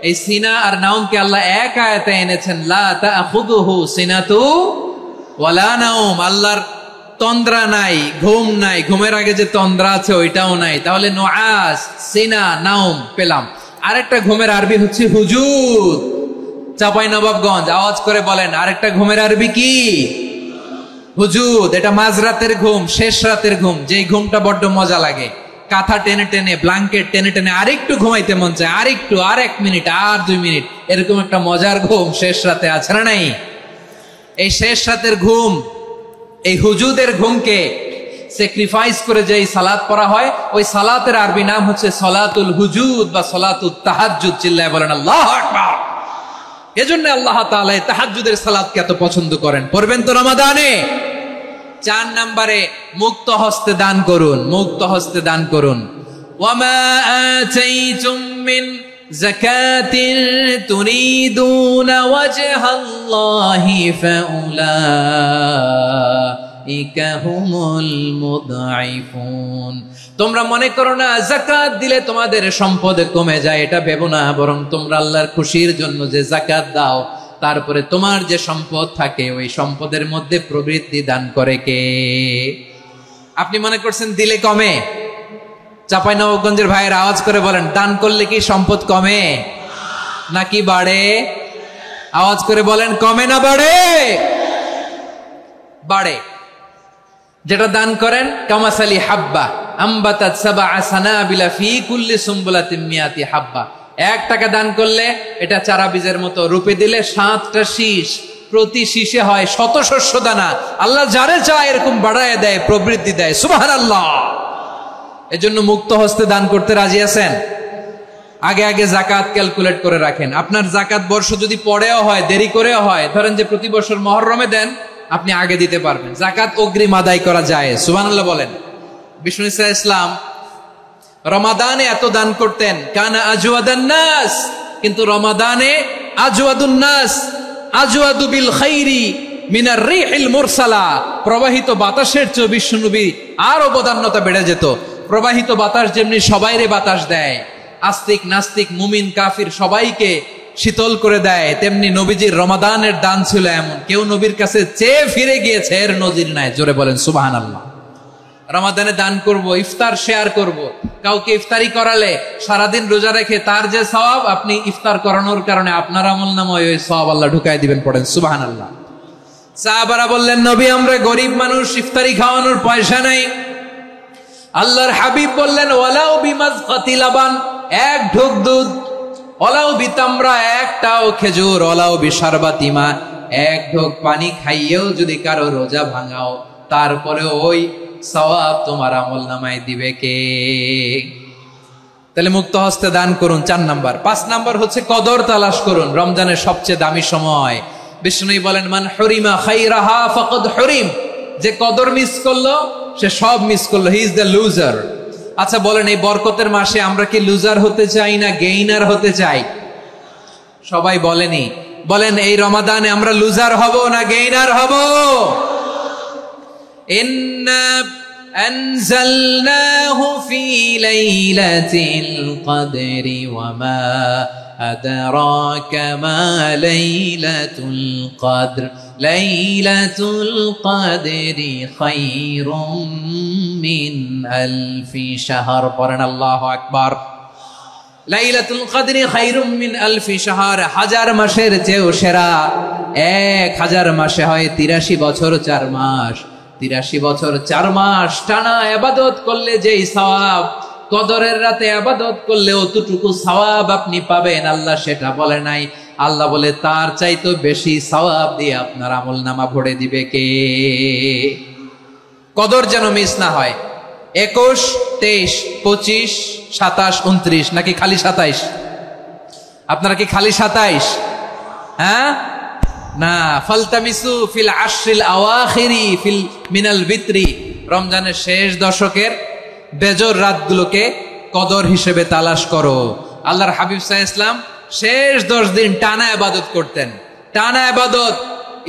এই সিনা আর নাউমকে আল্লাহ এক আয়াতে এনেছেন, লা তাখুযুহু সিনাতু ওয়ালা নাউম। আল্লাহর তন্দ্রা নাই, ঘুম নাই, ঘুমের আগে যে তন্দ্রা আছে ওইটাও নাই। তাহলে নুআস, সিনা, নাউম পেলাম। আরেকটা ঘুমের আরবি হচ্ছে হুজুদ। চাঁপাইনবাবগঞ্জ আওয়াজ করে বলেন, আরেকটা ঘুমের আরবি কি? হুজুদ। এটা মাঝরাতের ঘুম, শেষ রাতের ঘুম, যেই ঘুমটা বড্ড মজা লাগে। কাঁথা টেনে টেনে, ব্ল্যাঙ্কেট টেনে টেনে আরেকটু ঘুমাইতে মন চায়, আরেকটু, আর 1 মিনিট, আর 2 মিনিট, এরকম একটা মজার ঘুম শেষ রাতে আছে না নাই? এই শেষ রাতের ঘুম, এই হুজুদের ঘুমকে স্যাক্রিফাইস করে যে সালাত পড়া হয়, ওই সালাতের আরবি নাম হচ্ছে সলাতুল হুজুদ বা সলাতুত তাহাজ্জুদ। চিল্লায় বলেন আল্লাহু আকবার। এজন্য আল্লাহ তাআলা তাহাজ্জুদের সালাতকে এত পছন্দ করেন। পড়বেন তো রমাদানে। 4 নম্বরে মুক্ত হস্তে দান করুন, মুক্ত হস্তে দান করুন। ওয়ামা আতাইতুম মিন যাকাতিন তুরিদুনা ওয়াজহাল্লাহি ফাউলাইকা হুমুল মুদঈফুন। তোমরা মনে করো না যাকাত দিলে তোমাদের সম্পদ কমে যায়, এটা ভেবো না। বরং তোমরা আল্লাহর খুশির জন্য যে যাকাত দাও, তারপরে তোমার যে সম্পদ থাকে ওই সম্পদের মধ্যে প্রবৃদ্ধি দান করে কে? আপনি মনে করছেন দিলে কমে? চাঁপাইনবাবগঞ্জের ভাইয়ের আওয়াজ করে বলেন, দান করলে কি সম্পদ কমে নাকি বাড়ে? আওয়াজ করে বলেন, কমে না বাড়ে? বাড়ে। যেটা দান করেন, কামাসালি হাব্বা আম্বাতাত সাবআ সানাবিলা ফি কুল্লি সুমবুলাতিন মিয়াতি হাব্বা। 1 টাকা দান করলে এটা চারা বীজের মতো, রূপে দিলে 7টা শীষ, প্রতি শীষে হয় 100 শস্য দানা। আল্লাহ যারে চায় এরকম বাড়ায় দেয়, প্রবৃদ্ধি দেয়। সুবহানাল্লাহ। এজন্য মুক্ত হস্তে দান করতে রাজি আছেন? আগে আগে যাকাত ক্যালকুলেট করে রাখেন। আপনার যাকাত বর্ষ যদি পরেও হয়, দেরি করেও হয়, ধরেন যে প্রতি বছর মুহররমে দেন, আপনি আগে দিতে পারবেন। যাকাত অগ্রিম আদায় করা যায়। সুবহানাল্লাহ বলেন। বিষ্ণু ইসা ইসলাম রমাদানে এত দান করতেন, কানা আজওয়াদান নাস, কিন্তু রমাদানে আজওয়াদুন নাস আজওয়াদু বিল খাইরি মিনার রিহিল মুরসালা। প্রবাহিত বাতাসের চেয়ে বিশ্বনবী আরো বদান্যতা বেড়ে যেত। প্রবাহিত বাতাস যেমনি সবাইরে বাতাস দেয়, আস্তিক নাস্তিক মুমিন কাফির সবাইকে শীতল করে দেয়, তেমনি নবীজির রমাদানের দান ছিল এমন, কেউ নবীর কাছে চেয়ে ফিরে গিয়েছে এর নজির নাই। জোরে বলেন সুবহানাল্লাহ। রমাদানে দান করব, ইফতার শেয়ার করব। কাউকে ইফতারি করালে সারাদিন রোজা রেখে তার যে সওয়াব, আপনি ইফতার করানোর কারণে আপনার আমলনামায় ওই সওয়াব আল্লাহ ঢুকাই দিবেন। পড়েন সুবহানাল্লাহ। সাহাবারা বললেন, নবী আমরা গরিব মানুষ, ইফতারি খাওয়ানোর পয়সা নাই। আল্লাহর হাবিব বললেন, ওয়ালাউ বিমাজকাতি লাবান, এক ঢোক দুধ, ওয়ালাউ বিতামরা, একটাও খেজুর, ওয়ালাউ বিশারবাতি মা, এক ঢোক পানি খাইয়েও যদি কারো রোজা ভাঙাও, তারপরে ওই সওয়াব তোমার আমলনামায় দিবে কে? তাহলে মুক্ত হস্তে দান করুন, 4 নাম্বার। 5 নাম্বার হচ্ছে কদর তালাশ করুন। রমজানের সবচেয়ে দামি সময়। বিষ্ণু বলেন, মান হুরিমা খাইরাহা ফাকাদ হুরিম, যে কদর মিস করলো সে সব মিস করলো, হি ইজ দ্য লুজার। আচ্ছা বলেন, এই বরকতের মাসে আমরা কি লুজার হতে চাই না গেইনার হতে চাই? সবাই বলেনি, বলেন এই রমাদানে আমরা লুজার হব না গেইনার হব? ইন্না আনজালনাহু ফি লাইলাতিল কদরি ওয়া মা আদরাকা মা লাইলাতুল কদর লাইলাতুল কদরি খায়রুম মিন আলফি শাহর। পড়েন আল্লাহু আকবার। লাইলাতুল কদরি খায়রুম মিন আলফি শাহর, 1000 মাসের চেয়েও সেরা। 1000 মাসে হয় 83 বছর 4 মাস। 83 বছর 4 মাস টানা ইবাদত করলে যেই সওয়াব, কদরের রাতে ইবাদত করলে অতটুকু সওয়াব আপনি পাবেন, আল্লাহ সেটা বলে নাই। আল্লাহ বলে তার চাইতে বেশি সওয়াব দিয়ে আপনার আমলনামা ভরে দিবে কে? কদর যেন মিস না হয়। 21, 23, 25, 27, 29 নাকি খালি 27? আপনারা কি খালি 27? হ্যাঁ না, ফালতামিসু ফিল আশরিল আওয়াখিরি ফিল মিনাল বিত্রি, রমজানের শেষ দশকের বেজর রাতগুলোকে কদর হিসেবে তালাশ করো। আল্লাহর হাবিব সাল্লাল্লাহু আলাইহি ওয়াসাল্লাম শেষ 10 দিন টানা ইবাদত করতেন, টানা ইবাদত।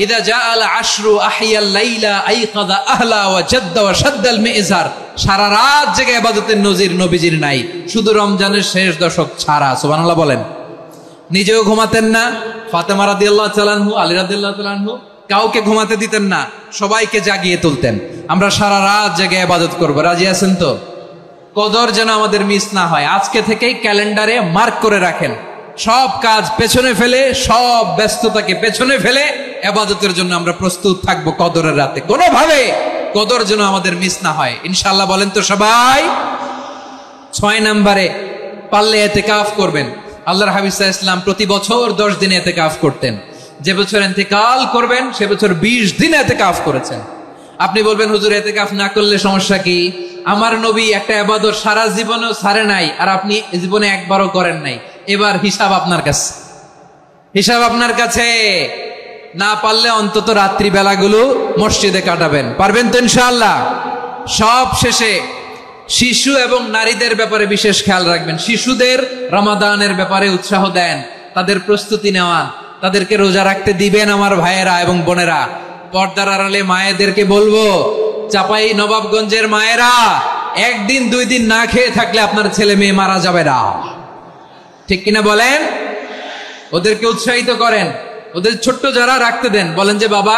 ইদা জাআল আশরু আহিয়াল লাইলা আইকাযা আহলা ওয়া জাদ্দা ওয়া শাদ্দাল মিজার, সারা রাত জেগে ইবাদতের নজির নবীজির নাই, শুধু রমজানের শেষ দশক ছাড়া। সুবহানাল্লাহ বলেন। নিজেও ঘুমাতেন না, ফাতেমা রাদিয়াল্লাহু তাআলা আনহু, আলী রাদিয়াল্লাহু তাআলা আনহু কাউকে ঘুমাতে দিতেন না, সবাইকে জাগিয়ে তুলতেন। আমরা সারা রাত জেগে ইবাদত করব, রাজি আছেন তো? কদর যেন আমাদের মিস না হয়। আজকে থেকেই ক্যালেন্ডারে মার্ক করে রাখেন, সব কাজ পেছনে ফেলে, সব ব্যস্ততাকে পেছনে ফেলে ইবাদতের জন্য আমরা প্রস্তুত থাকবো কদরের রাতে। কোনোভাবে কদর যেন আমাদের মিস না হয়, ইনশাআল্লাহ। বলেন তো সবাই। 6 নম্বরে পারলে ইতিকাফ করবেন। আল্লাহর হাবিব সাল্লাল্লাহু আলাইহি ওয়াসাল্লাম প্রতি বছর 10 দিন ইতিকাফ করতেন। যে বছর ইন্তেকাল করবেন সে বছর 20 দিন ইতিকাফ করেছেন। আপনি বলবেন, হুজুর ইতিকাফ না করলে সমস্যা কি? আমার নবী একটা ইবাদত সারা জীবনেও ছাড়ে নাই, আর আপনি জীবনে একবারও করেন নাই। এবার হিসাব আপনার কাছে, হিসাব আপনার কাছে। না পারলে অন্তত রাত্রি বেলাগুলো মসজিদে কাটাবেন। পারবেন তো ইনশাআল্লাহ? সব শেষে শিশু এবং নারীদের ব্যাপারে বিশেষ খেয়াল রাখবেন। শিশুদের রমাদানের ব্যাপারে উৎসাহ দেন, তাদের প্রস্তুতি নেওয়ান, তাদেরকে রোজা রাখতে দিবেন। আমার ভাইয়েরা এবং বোনেরা, পর্দার আড়ালে মায়েদেরকে বলবো, চাপাই নবাবগঞ্জের মায়েরা, 1 দিন 2 দিন না খেয়ে থাকলে আপনার ছেলে মেয়ে মারা যাবে না, ঠিক কিনা বলেন? ওদেরকে উৎসাহিত করেন, ওদের ছোট্ট যারা রাখতে দেন, বলেন যে বাবা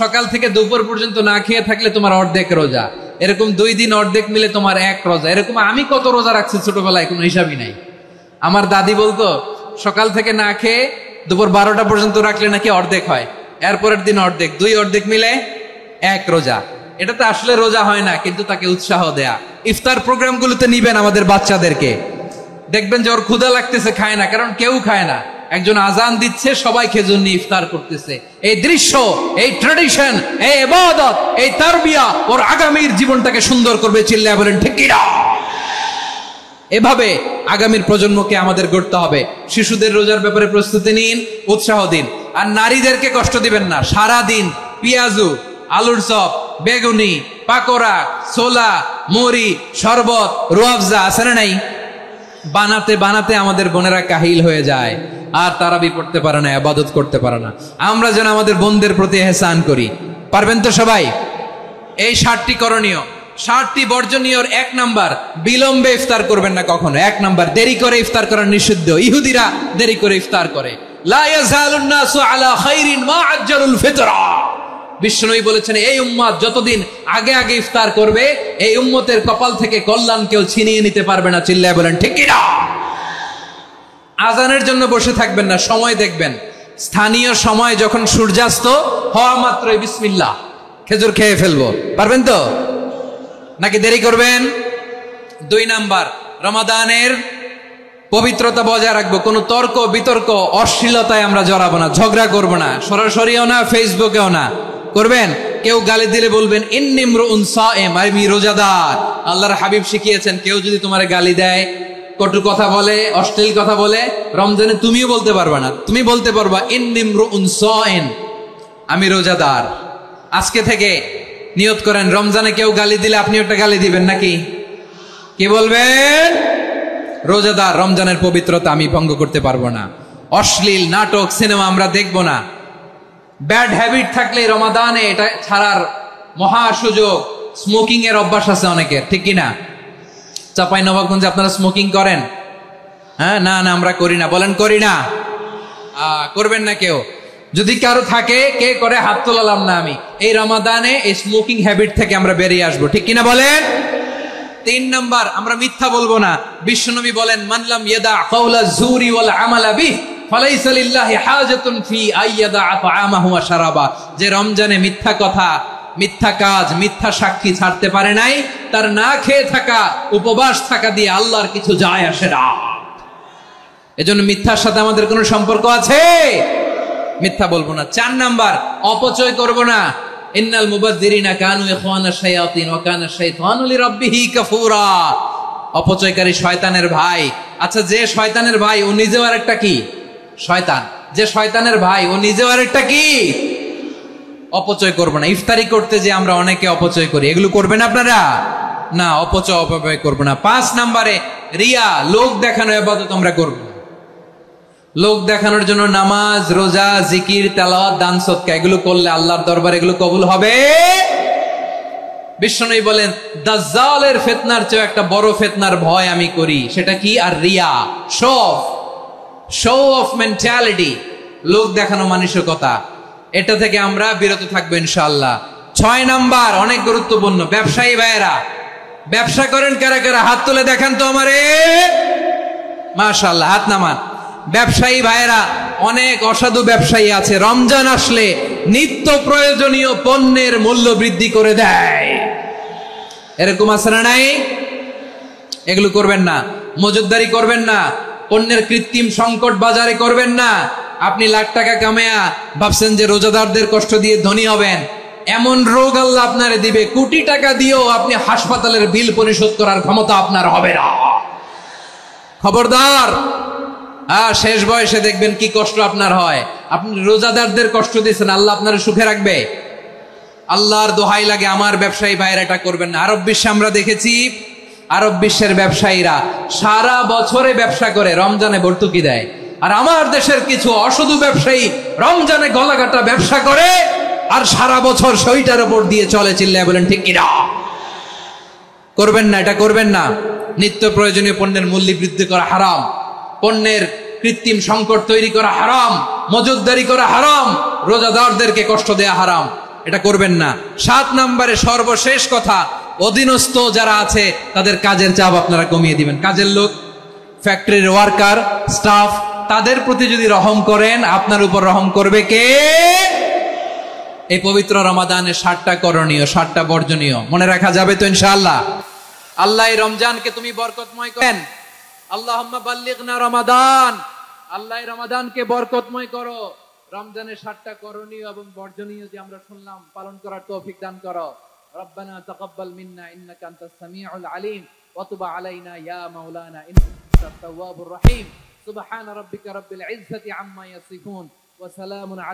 সকাল থেকে দুপুর পর্যন্ত না খেয়ে থাকলে তোমার অর্ধেক রোজা, এরকম 2 দিন অর্ধেক মিলে তোমার 1 রোজা। এরকম আমি কত রোজা রাখছি ছোটবেলায়, কোনো হিসাবই নাই। আমার দাদি বলতো সকাল থেকে না খেয়ে দুপুর 12টা পর্যন্ত রাখলে নাকি অর্ধেক হয়, এরপরের দিন অর্ধেক, 2 অর্ধেক মিলে 1 রোজা। এটা তো আসলে রোজা হয় না, কিন্তু তাকে উৎসাহ দেয়া। ইফতার প্রোগ্রামগুলোতে নিবেন আমাদের বাচ্চাদেরকে, দেখবেন যে ওর ক্ষুধা লাগতেছে, খায় না, কারণ কেউ খায় না। একজন আজান দিচ্ছে, সবাই খেজুর নিয়ে ইফতার করতেছে। এই দৃশ্য, এই ট্র্যাডিশন, এই ইবাদত, এই তারবিয়া ওর আগামীর জীবনটাকে সুন্দর করবে। চিল্লায় বলেন ঠিক কি না? এভাবে আগামীর প্রজন্মকে আমাদের গড়তে হবে। শিশুদের রোজার ব্যাপারে প্রস্তুতি নিন, উৎসাহ দিন। আর নারীদেরকে কষ্ট দিবেন না। সারা দিন পেঁয়াজু, আলুর চপ, বেগুনি, পাকোড়া, ছোলা, মুড়ি, শরবত, রুয়াবজা আছে না নাই? বানাতে বানাতে আমাদের বোনেরা কাহিল হয়ে যায়, আর তারাবি পড়তে পারে না, ইবাদত করতে পারে না। আমরা যেন আমাদের বোনদের প্রতি ইহসান করি। পারবেন তো সবাই? এই 7টি করণীয় 60টি বর্জনীয়র 1 নাম্বার, বিলম্বে ইফতার করবেন না কখনো। 1 নাম্বার, দেরি করে ইফতার করা নিষিদ্ধ। ইহুদিরা দেরি করে ইফতার করে। লা ইয়াজালুন নাসু আলা খাইরিন মা আজ্জালুল ফিতরা। বিশ্বনবী বলেছেন, এই উম্মত যতদিন আগে আগে ইফতার করবে, এই উম্মতের কপাল থেকে কল্যাণ কেউ ছিনিয়ে নিতে পারবে না। চিল্লায় বলেন ঠিক কি না? আজানের জন্য বসে থাকবেন না, সময় দেখবেন। স্থানীয় সময় যখন সূর্যাস্ত হওয়া মাত্রই বিসমিল্লাহ, খেজুর খেয়ে ফেলবো। পারবেন তো নাকি দেরি করবেন? 2 নাম্বার, রমাদানের পবিত্রতা বজায় রাখবো। কোনো তর্ক বিতর্ক অশ্লীলতায় আমরা জড়াবো না, ঝগড়া করবো না, সরাসরিও না, ফেসবুকেও না। করবেন কেউ গালি দিলে বলবেন ইন্নী ইমরুউন সায়েম, আমি রোজাদার। আল্লাহর হাবিব শিখিয়েছেন, কেউ যদি তোমার গালি দেয়, কটু কথা বলে, অশ্লীল কথা বলে, রমজানে তুমিও বলতে পারবা না। তুমি বলতে পারবা ইন্নী ইমরুউন সায়েম, আমি রোজাদার। আজকে থেকে নিয়ত করেন, রমজানে কেউ গালি দিলে আপনি একটা গালি দিবেন নাকি? কি বলবেন? রোজাদার, রমজানের পবিত্রতা আমি ভঙ্গ করতে পারবো না। অশ্লীল নাটক সিনেমা আমরা দেখবো না। ব্যাড হ্যাবিট থাকলে রমাদানে এটা ছাড়ার মহা সুযোগ। স্মোকিং এর অভ্যাস আছে অনেকের, ঠিক কিনা? চাঁপাইনবাবগঞ্জে আপনারা স্মোকিং করেন? হ্যাঁ, না না আমরা করি না। বলেন করি না। করবেন না কেউ। যদি কারো থাকে, কে করে হাত তোলালাম না আমি। এই রমাদানে এই স্মোকিং হ্যাবিট থেকে আমরা বেরিয়ে আসবো, ঠিক কিনা বলেন? 3 নাম্বার, আমরা মিথ্যা বলবো না। বিশ্বনবী বলেন, মানলাম ইয়াদা কাওলা যুরি ওয়াল আমালা বিহি ফালাইসা লিল্লাহি হাজাতুন ফি আইয়াদা তাআমাহু ওয়া শারাবা। যে রমজানে মিথ্যা কথা, মিথ্যা কাজ, মিথ্যা সাক্ষী ছাড়তে পারে নাই, তার না খেয়ে থাকা, উপবাস থাকা দিয়ে আল্লাহর কিছু যায় আসে না। এজন্য মিথ্যার সাথে আমাদের কোনো সম্পর্ক আছে? মিথ্যা বলবো না। 4 নাম্বার, অপচয় করব না। ইন্নাল মুবাযযিরিনা কানু ইখওয়ানাশ শায়াতিন ওয়া কানা শাইতানু লিরাব্বিহি কাফুরা। অপচয়কারী শয়তানের ভাই। আচ্ছা, যে শয়তানের ভাই ও নিজেও আরেকটা কি? শয়তান। যে শয়তানের ভাই ও নিজেও আরেকটা কি? অপচয় করব না। ইফতারি করতে যে আমরা অনেকে অপচয় করি, এগুলো করবেন আপনারা না। অপচয় অপব্যয় করব না। 5 নাম্বারে, রিয়া, লোক দেখানো ইবাদত আমরা করব না। লোক দেখানোর জন্য নামাজ, রোজা, জিকির, তেলাওয়াত, দান সদকা এগুলো করলে আল্লাহর দরবারে এগুলো কবুল হবে? বিশ্বনবী বলেন, দাজ্জালের ফিতনার চেয়ে একটা বড় ফিতনার ভয় আমি করি। সেটা কি? আর রিয়া, শো অফ মেন্টালিটি, লোক দেখানো মানসিকতা। এটা থেকে আমরা বিরত থাকবো ইনশাআল্লাহ। 6 নাম্বার, অনেক গুরুত্বপূর্ণ। ব্যবসায়ী ভাইয়েরা, ব্যবসা করেন কারা কারা? হাত তুলে দেখান তো আমারে। মাশাআল্লাহ, হাত নামান। ব্যবসায়ী ভাইয়েরা, অনেক অসাধু ব্যবসায়ী আছে, রমজান আসলে নিত্য প্রয়োজনীয় পণ্যের মূল্য বৃদ্ধি করে দেয়। এরকম আছে না নাই? এগুলো করবেন না। মজুদদারি করবেন না। পণ্যের কৃত্রিম সংকট বাজারে করবেন না। আপনি লাখ টাকা কামায়া ভাবছেন যে রোজাদারদের কষ্ট দিয়ে ধনী হবেন। এমন রোগ আল্লাহ আপনারে দিবে, কোটি টাকা দিয়েও আপনি হাসপাতালের বিল পরিশোধ করার ক্ষমতা আপনার হবে না। খবরদার। শেষ বয়সে দেখবেন কি কষ্ট আপনার হয়। আপনি রোজাদারদের কষ্ট দিয়েছেন, আল্লাহ আপনার সুখে রাখবে? আল্লাহর দোহাই লাগে, আমার ব্যবসায়ী ভাইয়েরা এটা করবেন না। আরব বিশ্বে আমরা দেখেছি, আরব বিশ্বের ব্যবসায়ীরা সারা বছরে ব্যবসা করে, রমজানে ভর্তুকি দেয়। আর আমার দেশের কিছু অসাধু ব্যবসায়ী রমজানে গলাকাটা ব্যবসা করে আর সারা বছর সইটার উপর দিয়ে চলে। চিল্লায় বলেন ঠিক কিনা? করবেন না, এটা করবেন না। নিত্য প্রয়োজনীয় পণ্যের মূল্য বৃদ্ধি করা হারাম। পণ্যের কৃত্রিম সংকট তৈরি করা হারাম। মজুদদারি করা হারাম। রোজাদারদেরকে কষ্ট দেয়া হারাম। এটা করবেন না। 7 নম্বরে সর্বশেষ কথা, অধীনস্থ যারা আছে তাদের কাজের চাপ আপনারা কমিয়ে দিবেন। কাজের লোক, ফ্যাক্টরির ওয়ার্কার, স্টাফ, তাদের প্রতি যদি রহম করেন, আপনার উপর রহম করবে কে? এই পবিত্র রমাদানে 7টা করণীয়, 7টা বর্জনীয় মনে রাখা যাবে তো ইনশাআল্লাহ? আল্লাহ এই রমজানকে তুমি বরকতময় করেন। আল্লাহুম্মা বাল্লিগনা রমাদান। আল্লাহ এই রমাদানকে বরকতময় করো। রমজানের 7টা করণীয় এবং বর্জনীয় যে আমরা শুনলাম, পালন করার তৌফিক দান করো। রব্বানা তাকাব্বাল মিন্না ইন্নাকা আনতাস সামিউল আলিম ওয়া তুব আলাইনা ইয়া মাওলানা ইন্নাকা আত-তাওয়াবুর রহিম। সুবহান রাব্বিকা রাব্বিল ইজ্জাতি আম্মা ইয়াসিফুন ওয়া সালামুন